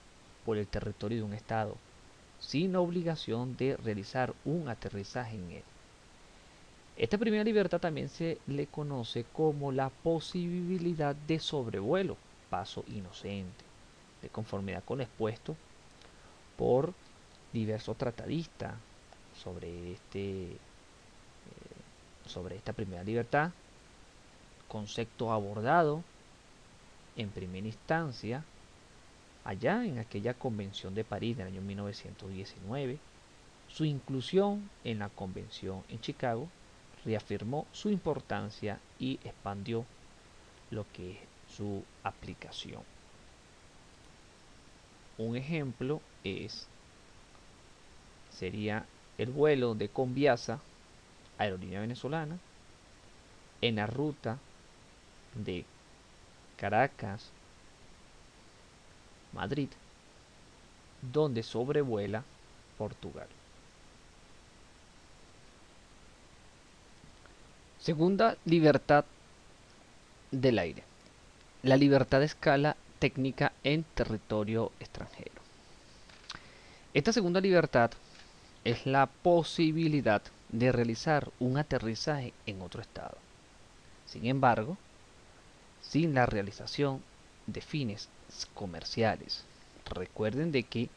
[SPEAKER 1] por el territorio de un estado sin obligación de realizar un aterrizaje en él. Esta primera libertad también se le conoce como la posibilidad de sobrevuelo, paso inocente, de conformidad con lo expuesto por diversos tratadistas sobre esta primera libertad, concepto abordado en primera instancia allá en aquella Convención de París del año 1919. Su inclusión en la Convención en Chicago reafirmó su importancia y expandió lo que es su aplicación. Un ejemplo sería el vuelo de Conviasa, aerolínea venezolana, en la ruta de Caracas, Madrid, donde sobrevuela Portugal. Segunda libertad del aire: la libertad de escala técnica en territorio extranjero. Esta segunda libertad es la posibilidad de realizar un aterrizaje en otro estado. Sin embargo, sin la realización de fines comerciales. Recuerden de que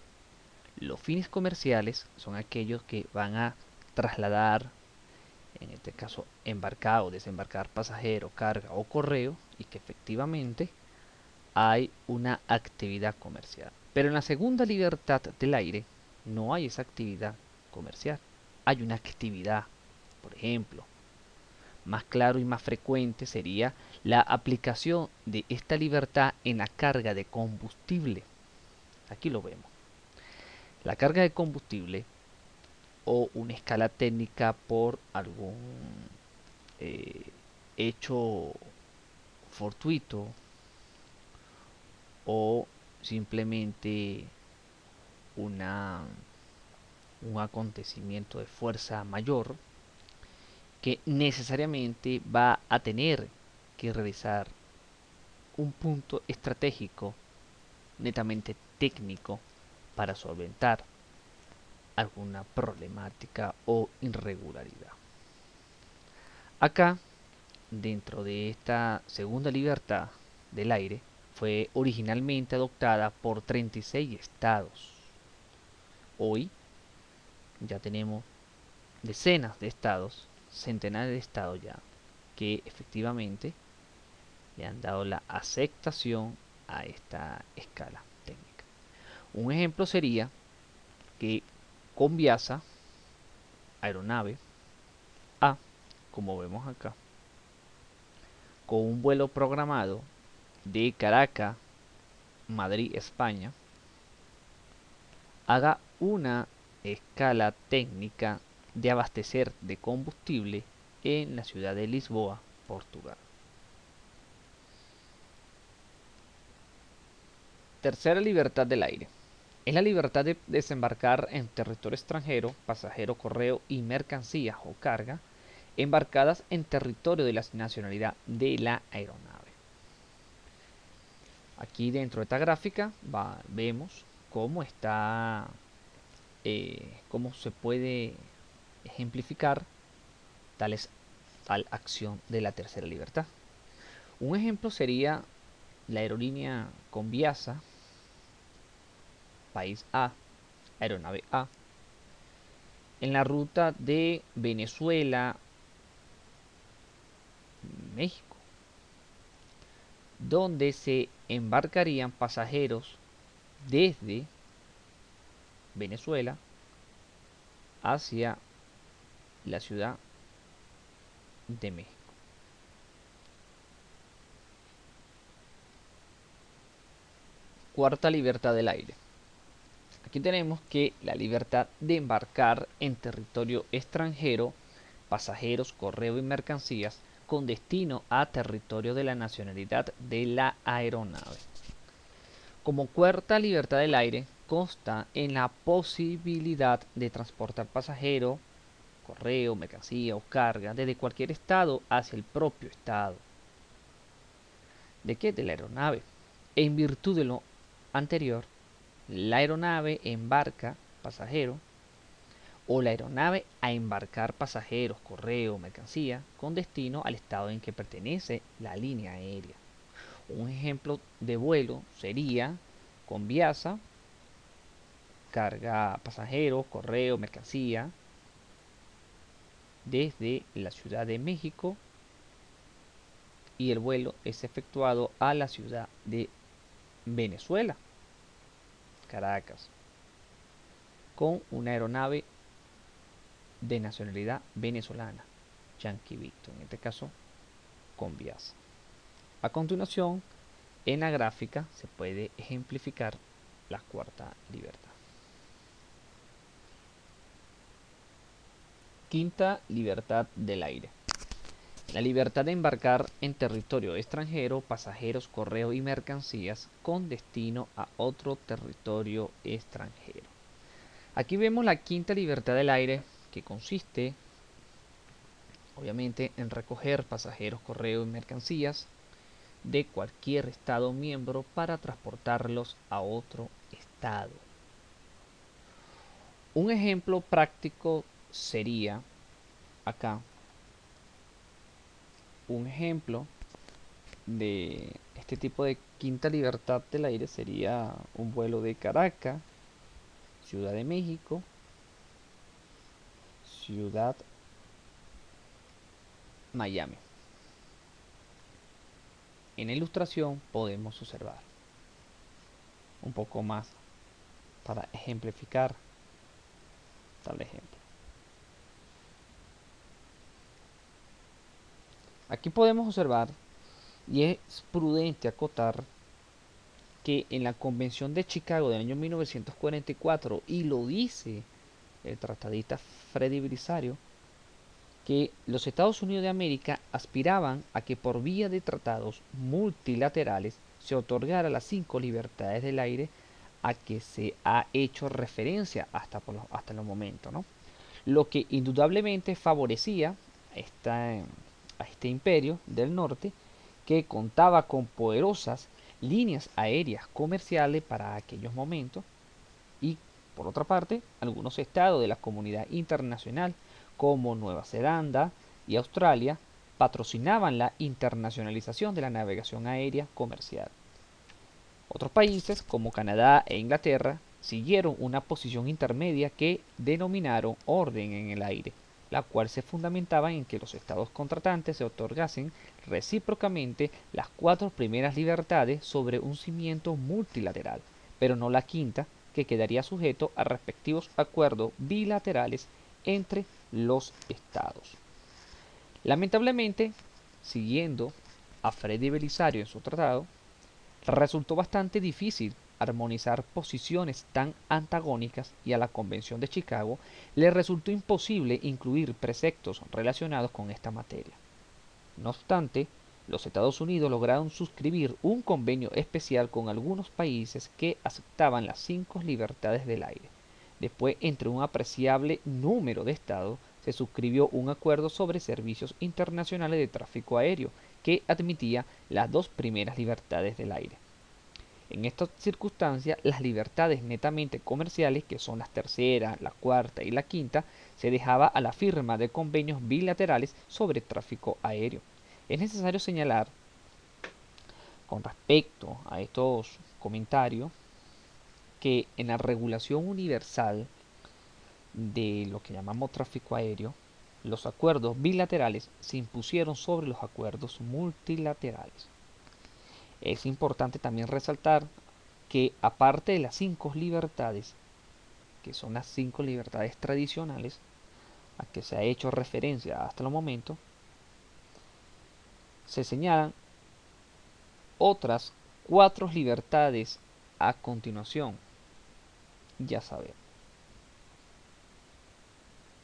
[SPEAKER 1] los fines comerciales son aquellos que van a trasladar, en este caso embarcar o desembarcar pasajero, carga o correo, y que efectivamente hay una actividad comercial. Pero en la segunda libertad del aire no hay esa actividad comercial, hay una actividad. Por ejemplo, más claro y más frecuente sería la aplicación de esta libertad en la carga de combustible. Aquí lo vemos. La carga de combustible o una escala técnica por algún hecho fortuito o simplemente un acontecimiento de fuerza mayor que necesariamente va a tener que realizar un punto estratégico netamente técnico para solventar alguna problemática o irregularidad. Acá, dentro de esta segunda libertad del aire, fue originalmente adoptada por 36 estados. Hoy ya tenemos decenas de estados, centenares de estados ya, que efectivamente le han dado la aceptación a esta escala técnica. Un ejemplo sería que Conviasa, aeronave A, como vemos acá, con un vuelo programado de Caracas, Madrid, España, haga una escala técnica de abastecer de combustible en la ciudad de Lisboa, Portugal. Tercera libertad del aire. Es la libertad de desembarcar en territorio extranjero, pasajero, correo y mercancías o carga embarcadas en territorio de la nacionalidad de la aeronave. Aquí dentro de esta gráfica vemos cómo está, cómo se puede ejemplificar tal acción de la tercera libertad. Un ejemplo sería la aerolínea Conviasa, país A, aeronave A, en la ruta de Venezuela, México, donde se embarcarían pasajeros desde Venezuela hacia la ciudad de México. Cuarta libertad del aire. Aquí tenemos que la libertad de embarcar en territorio extranjero pasajeros, correo y mercancías con destino a territorio de la nacionalidad de la aeronave. Como cuarta libertad del aire consta en la posibilidad de transportar pasajero, correo, mercancía o carga desde cualquier estado hacia el propio estado. ¿De qué? De la aeronave. En virtud de lo anterior, la aeronave embarca pasajeros o la aeronave a embarcar pasajeros, correo o mercancía con destino al estado en que pertenece la línea aérea. Un ejemplo de vuelo sería Conviasa, carga pasajeros, correo, mercancía desde la Ciudad de México y el vuelo es efectuado a la ciudad de Venezuela, Caracas, con una aeronave de nacionalidad venezolana, Yankee Victor, en este caso Conviasa. A continuación, en la gráfica se puede ejemplificar la cuarta libertad. Quinta libertad del aire. La libertad de embarcar en territorio extranjero pasajeros, correo y mercancías con destino a otro territorio extranjero. Aquí vemos la quinta libertad del aire, que consiste obviamente en recoger pasajeros, correo y mercancías de cualquier estado miembro para transportarlos a otro estado. Un ejemplo práctico sería acá un ejemplo de este tipo de quinta libertad del aire sería un vuelo de Caracas, Ciudad de México, Ciudad Miami. En la ilustración podemos observar un poco más para ejemplificar tal ejemplo. Aquí podemos observar, y es prudente acotar, que en la Convención de Chicago del año 1944, y lo dice el tratadista Freddy Belisario, que los Estados Unidos de América aspiraban a que por vía de tratados multilaterales se otorgara las 5 libertades del aire a que se ha hecho referencia hasta el momento, ¿no? Lo que indudablemente favorecía a este imperio del norte, que contaba con poderosas líneas aéreas comerciales para aquellos momentos, y por otra parte algunos estados de la comunidad internacional como Nueva Zelanda y Australia patrocinaban la internacionalización de la navegación aérea comercial. Otros países como Canadá e Inglaterra siguieron una posición intermedia que denominaron orden en el aire, la cual se fundamentaba en que los estados contratantes se otorgasen recíprocamente las 4 primeras libertades sobre un cimiento multilateral, pero no la quinta, que quedaría sujeto a respectivos acuerdos bilaterales entre los estados. Lamentablemente, siguiendo a Freddy Belisario en su tratado, resultó bastante difícil armonizar posiciones tan antagónicas y a la Convención de Chicago le resultó imposible incluir preceptos relacionados con esta materia. No obstante, los Estados Unidos lograron suscribir un convenio especial con algunos países que aceptaban las 5 libertades del aire. Después, entre un apreciable número de estados, se suscribió un acuerdo sobre servicios internacionales de tráfico aéreo que admitía las 2 primeras libertades del aire. En estas circunstancias, las libertades netamente comerciales, que son las tercera, la cuarta y la quinta, se dejaba a la firma de convenios bilaterales sobre tráfico aéreo. Es necesario señalar, con respecto a estos comentarios, que en la regulación universal de lo que llamamos tráfico aéreo, los acuerdos bilaterales se impusieron sobre los acuerdos multilaterales. Es importante también resaltar que aparte de las 5 libertades, que son las 5 libertades tradicionales a que se ha hecho referencia hasta el momento, se señalan otras 4 libertades a continuación. Ya sabemos.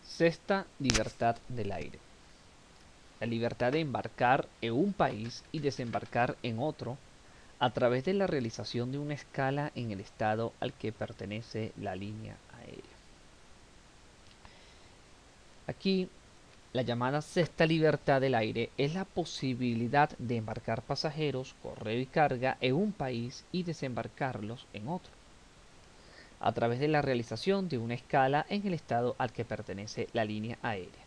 [SPEAKER 1] Sexta libertad del aire. La libertad de embarcar en un país y desembarcar en otro a través de la realización de una escala en el estado al que pertenece la línea aérea. Aquí, la llamada sexta libertad del aire es la posibilidad de embarcar pasajeros, correo y carga en un país y desembarcarlos en otro, a través de la realización de una escala en el estado al que pertenece la línea aérea.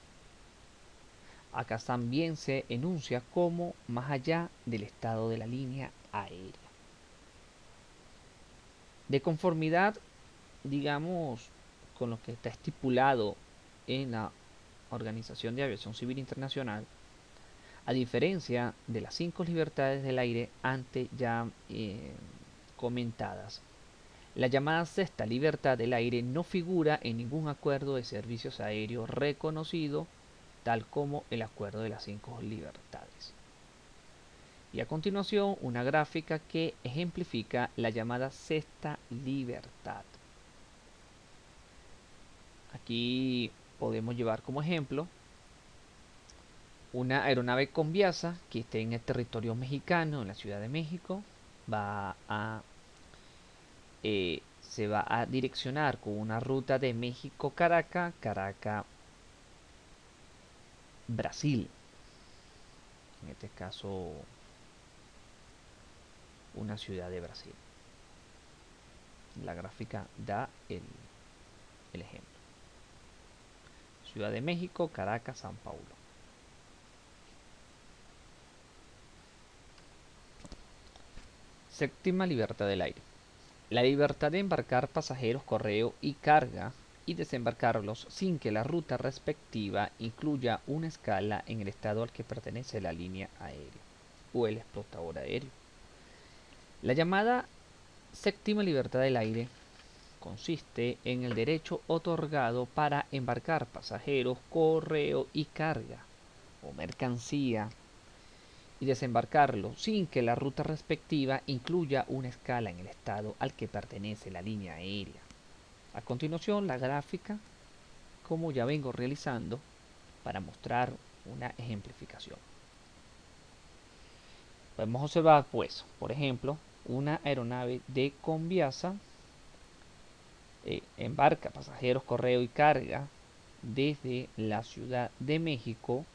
[SPEAKER 1] Acá también se enuncia como más allá del estado de la línea aérea. De conformidad, digamos, con lo que está estipulado en la Organización de Aviación Civil Internacional, a diferencia de las 5 libertades del aire antes ya comentadas, la llamada sexta libertad del aire no figura en ningún acuerdo de servicios aéreos reconocido, tal como el acuerdo de las 5 libertades. Y a continuación, una gráfica que ejemplifica la llamada sexta libertad. Aquí podemos llevar como ejemplo una aeronave Conviasa que esté en el territorio mexicano, en la Ciudad de México, se va a direccionar con una ruta de México-Caracas, Caracas-Brasil. En este caso, una ciudad de Brasil. La gráfica da el ejemplo. Ciudad de México, Caracas, San Paulo. Séptima libertad del aire. La libertad de embarcar pasajeros, correo y carga y desembarcarlos sin que la ruta respectiva incluya una escala en el estado al que pertenece la línea aérea o el explotador aéreo. La llamada séptima libertad del aire consiste en el derecho otorgado para embarcar pasajeros, correo y carga o mercancía y desembarcarlo sin que la ruta respectiva incluya una escala en el estado al que pertenece la línea aérea. A continuación, la gráfica, como ya vengo realizando, para mostrar una ejemplificación. Podemos observar, pues, por ejemplo, una aeronave de Conviasa embarca pasajeros, correo y carga desde la Ciudad de México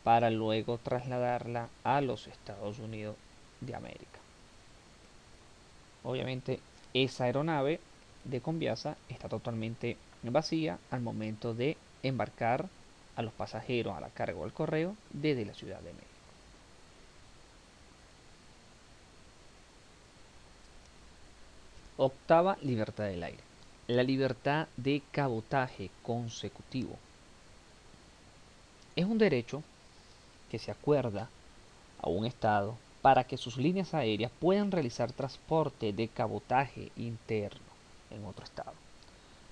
[SPEAKER 1] para luego trasladarla a los Estados Unidos de América. Obviamente esa aeronave de Conviasa está totalmente vacía al momento de embarcar a los pasajeros, a la carga o al correo desde la Ciudad de México. Octava libertad del aire. La libertad de cabotaje consecutivo. Es un derecho que se acuerda a un Estado para que sus líneas aéreas puedan realizar transporte de cabotaje interno en otro Estado,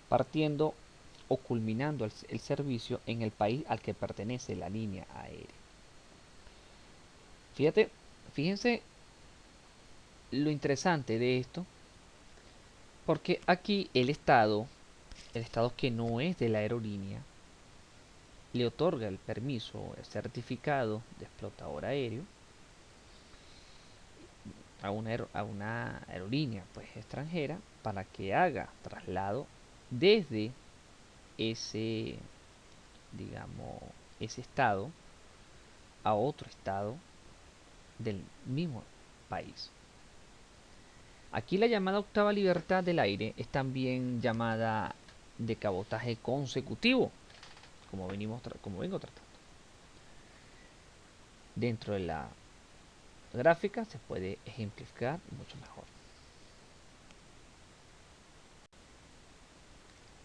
[SPEAKER 1] partiendo o culminando el servicio en el país al que pertenece la línea aérea. Fíjense lo interesante de esto, Porque aquí el estado que no es de la aerolínea, le otorga el permiso, el certificado de explotador aéreo a una aerolínea pues extranjera para que haga traslado desde ese, digamos, ese estado a otro estado del mismo país. Aquí la llamada octava libertad del aire es también llamada de cabotaje consecutivo, como vengo tratando. Dentro de la gráfica se puede ejemplificar mucho mejor.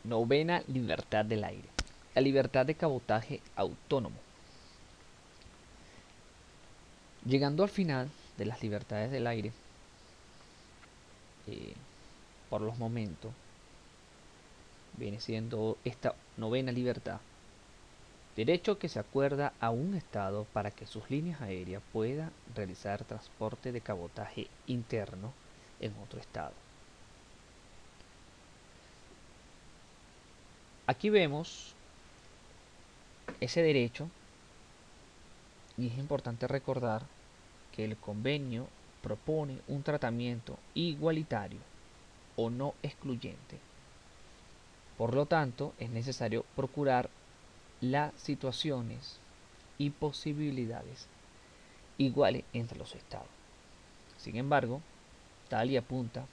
[SPEAKER 1] Novena libertad del aire. La libertad de cabotaje autónomo. Llegando al final de las libertades del aire, eh, por los momentos, viene siendo esta novena libertad. Derecho que se acuerda a un Estado para que sus líneas aéreas puedan realizar transporte de cabotaje interno en otro Estado. Aquí vemos ese derecho y es importante recordar que el convenio propone un tratamiento igualitario o no excluyente. Por lo tanto, es necesario procurar las situaciones y posibilidades iguales entre los estados. Sin embargo, tal y apunta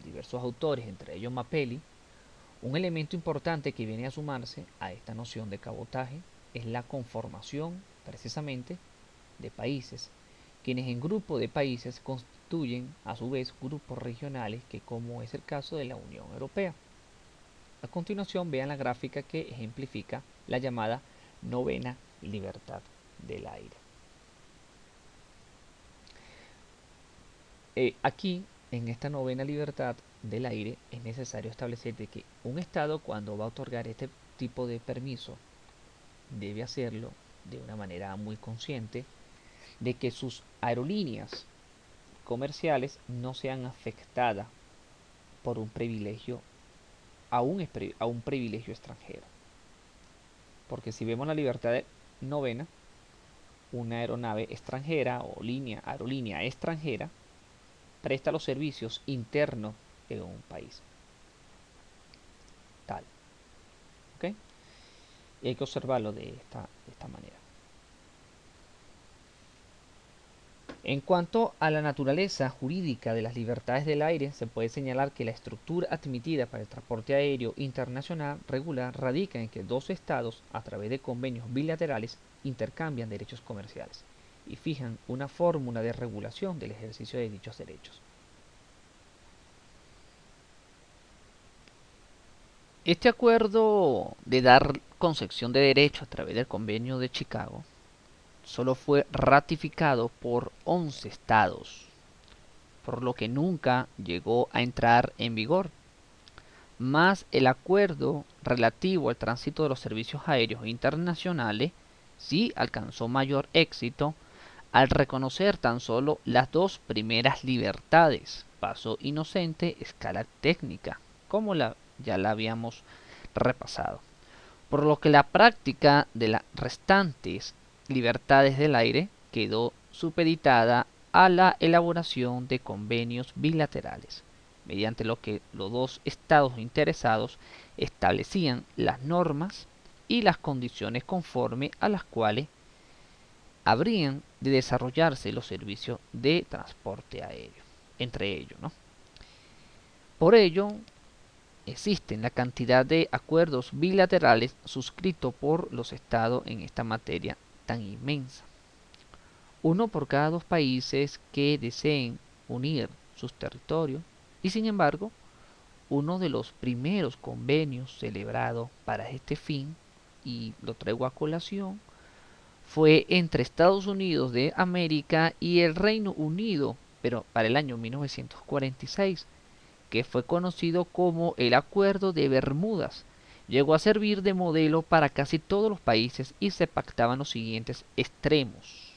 [SPEAKER 1] diversos autores, entre ellos Mapelli, un elemento importante que viene a sumarse a esta noción de cabotaje es la conformación, precisamente, de países, quienes en grupo de países constituyen a su vez grupos regionales que como es el caso de la Unión Europea. A continuación vean la gráfica que ejemplifica la llamada novena libertad del aire. Aquí, en esta novena libertad del aire, es necesario establecer de que un Estado cuando va a otorgar este tipo de permiso debe hacerlo de una manera muy consciente de que sus aerolíneas comerciales no sean afectadas por un privilegio a un privilegio extranjero. Porque si vemos la libertad novena, una aeronave extranjera o aerolínea extranjera presta los servicios internos de un país. Tal. ¿Ok? Y hay que observarlo de esta manera. En cuanto a la naturaleza jurídica de las libertades del aire, se puede señalar que la estructura admitida para el transporte aéreo internacional regular radica en que dos estados, a través de convenios bilaterales, intercambian derechos comerciales y fijan una fórmula de regulación del ejercicio de dichos derechos. Este acuerdo de dar concesión de derechos a través del convenio de Chicago solo fue ratificado por 11 estados, por lo que nunca llegó a entrar en vigor. Más el acuerdo relativo al tránsito de los servicios aéreos internacionales sí alcanzó mayor éxito al reconocer tan solo las dos primeras libertades, paso inocente, escala técnica, como ya la habíamos repasado. Por lo que la práctica de las restantes libertades del aire quedó supeditada a la elaboración de convenios bilaterales, mediante lo que los dos estados interesados establecían las normas y las condiciones conforme a las cuales habrían de desarrollarse los servicios de transporte aéreo, entre ellos, ¿no? Por ello, existen la cantidad de acuerdos bilaterales suscritos por los estados en esta materia tan inmensa. Uno por cada dos países que deseen unir sus territorios y sin embargo, uno de los primeros convenios celebrados para este fin, y lo traigo a colación, fue entre Estados Unidos de América y el Reino Unido, pero para el año 1946, que fue conocido como el Acuerdo de Bermudas. Llegó a servir de modelo para casi todos los países y se pactaban los siguientes extremos.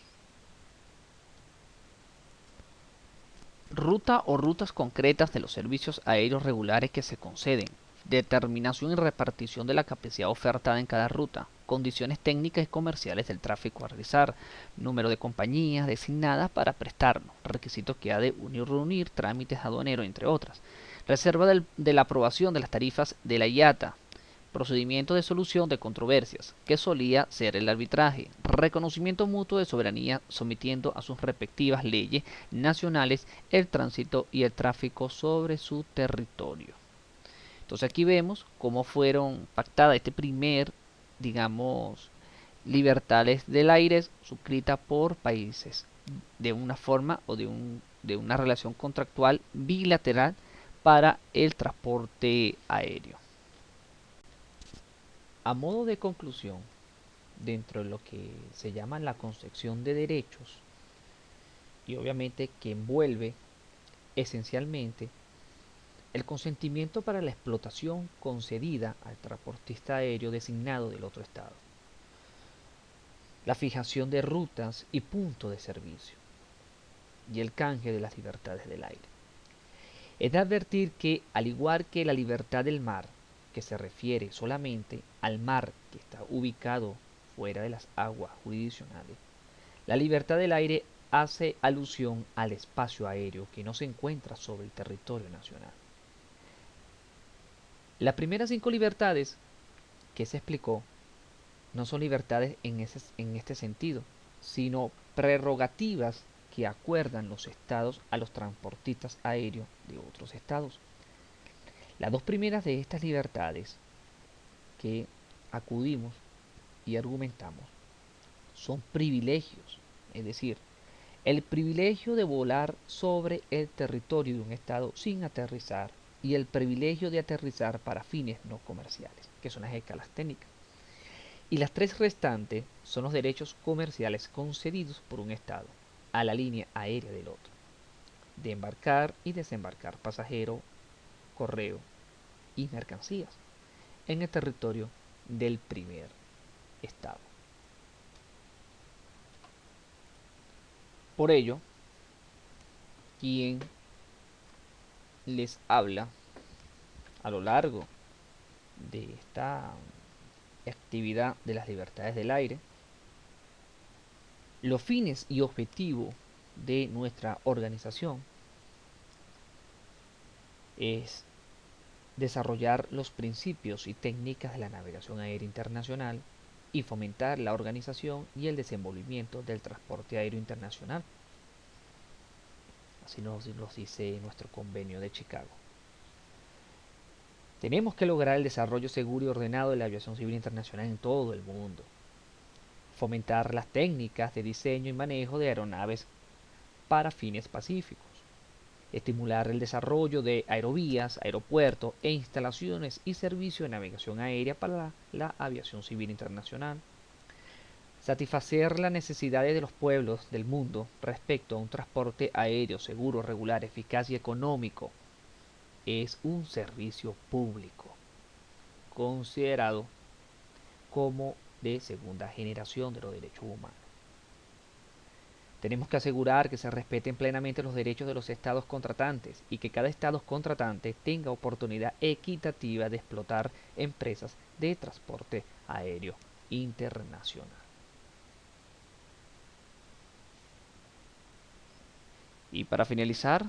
[SPEAKER 1] ruta o rutas concretas de los servicios aéreos regulares que se conceden, determinación y repartición de la capacidad ofertada en cada ruta, condiciones técnicas y comerciales del tráfico a realizar, número de compañías designadas para prestarlo, requisitos que ha de reunir, trámites aduaneros, entre otras, reserva de la aprobación de las tarifas de la IATA, procedimiento de solución de controversias, que solía ser el arbitraje, reconocimiento mutuo de soberanía sometiendo a sus respectivas leyes nacionales el tránsito y el tráfico sobre su territorio. Entonces aquí vemos cómo fueron pactadas este primer, digamos, libertades del aire suscrita por países de una forma o de una relación contractual bilateral para el transporte aéreo. A modo de conclusión, dentro de lo que se llama la concepción de derechos, y obviamente que envuelve esencialmente el consentimiento para la explotación concedida al transportista aéreo designado del otro estado, la fijación de rutas y puntos de servicio, y el canje de las libertades del aire. Es de advertir que, al igual que la libertad del mar, que se refiere solamente al mar que está ubicado fuera de las aguas jurisdiccionales, la libertad del aire hace alusión al espacio aéreo que no se encuentra sobre el territorio nacional. Las primeras 5 libertades que se explicó no son libertades en este sentido, sino prerrogativas que acuerdan los estados a los transportistas aéreos de otros estados. Las 2 primeras de estas libertades que acudimos y argumentamos son privilegios, es decir, el privilegio de volar sobre el territorio de un estado sin aterrizar y el privilegio de aterrizar para fines no comerciales, que son las escalas técnicas. Y las 3 restantes son los derechos comerciales concedidos por un estado a la línea aérea del otro, de embarcar y desembarcar pasajeros, correo y mercancías en el territorio del primer estado. Por ello, quien les habla a lo largo de esta actividad de las libertades del aire, los fines y objetivos de nuestra organización es desarrollar los principios y técnicas de la navegación aérea internacional y fomentar la organización y el desenvolvimiento del transporte aéreo internacional. Así nos dice nuestro convenio de Chicago. Tenemos que lograr el desarrollo seguro y ordenado de la aviación civil internacional en todo el mundo. Fomentar las técnicas de diseño y manejo de aeronaves para fines pacíficos. Estimular el desarrollo de aerovías, aeropuertos e instalaciones y servicios de navegación aérea para la aviación civil internacional. Satisfacer las necesidades de los pueblos del mundo respecto a un transporte aéreo seguro, regular, eficaz y económico es un servicio público considerado como de segunda generación de los derechos humanos. Tenemos que asegurar que se respeten plenamente los derechos de los estados contratantes y que cada estado contratante tenga oportunidad equitativa de explotar empresas de transporte aéreo internacional. Y para finalizar,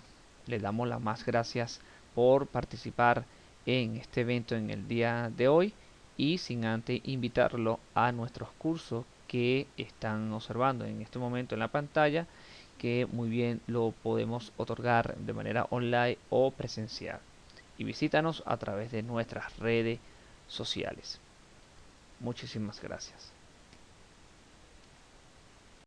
[SPEAKER 1] les damos las más gracias por participar en este evento en el día de hoy y sin antes invitarlo a nuestros cursos que están observando en este momento en la pantalla, que muy bien lo podemos otorgar de manera online o presencial. Y visítanos a través de nuestras redes sociales. Muchísimas gracias.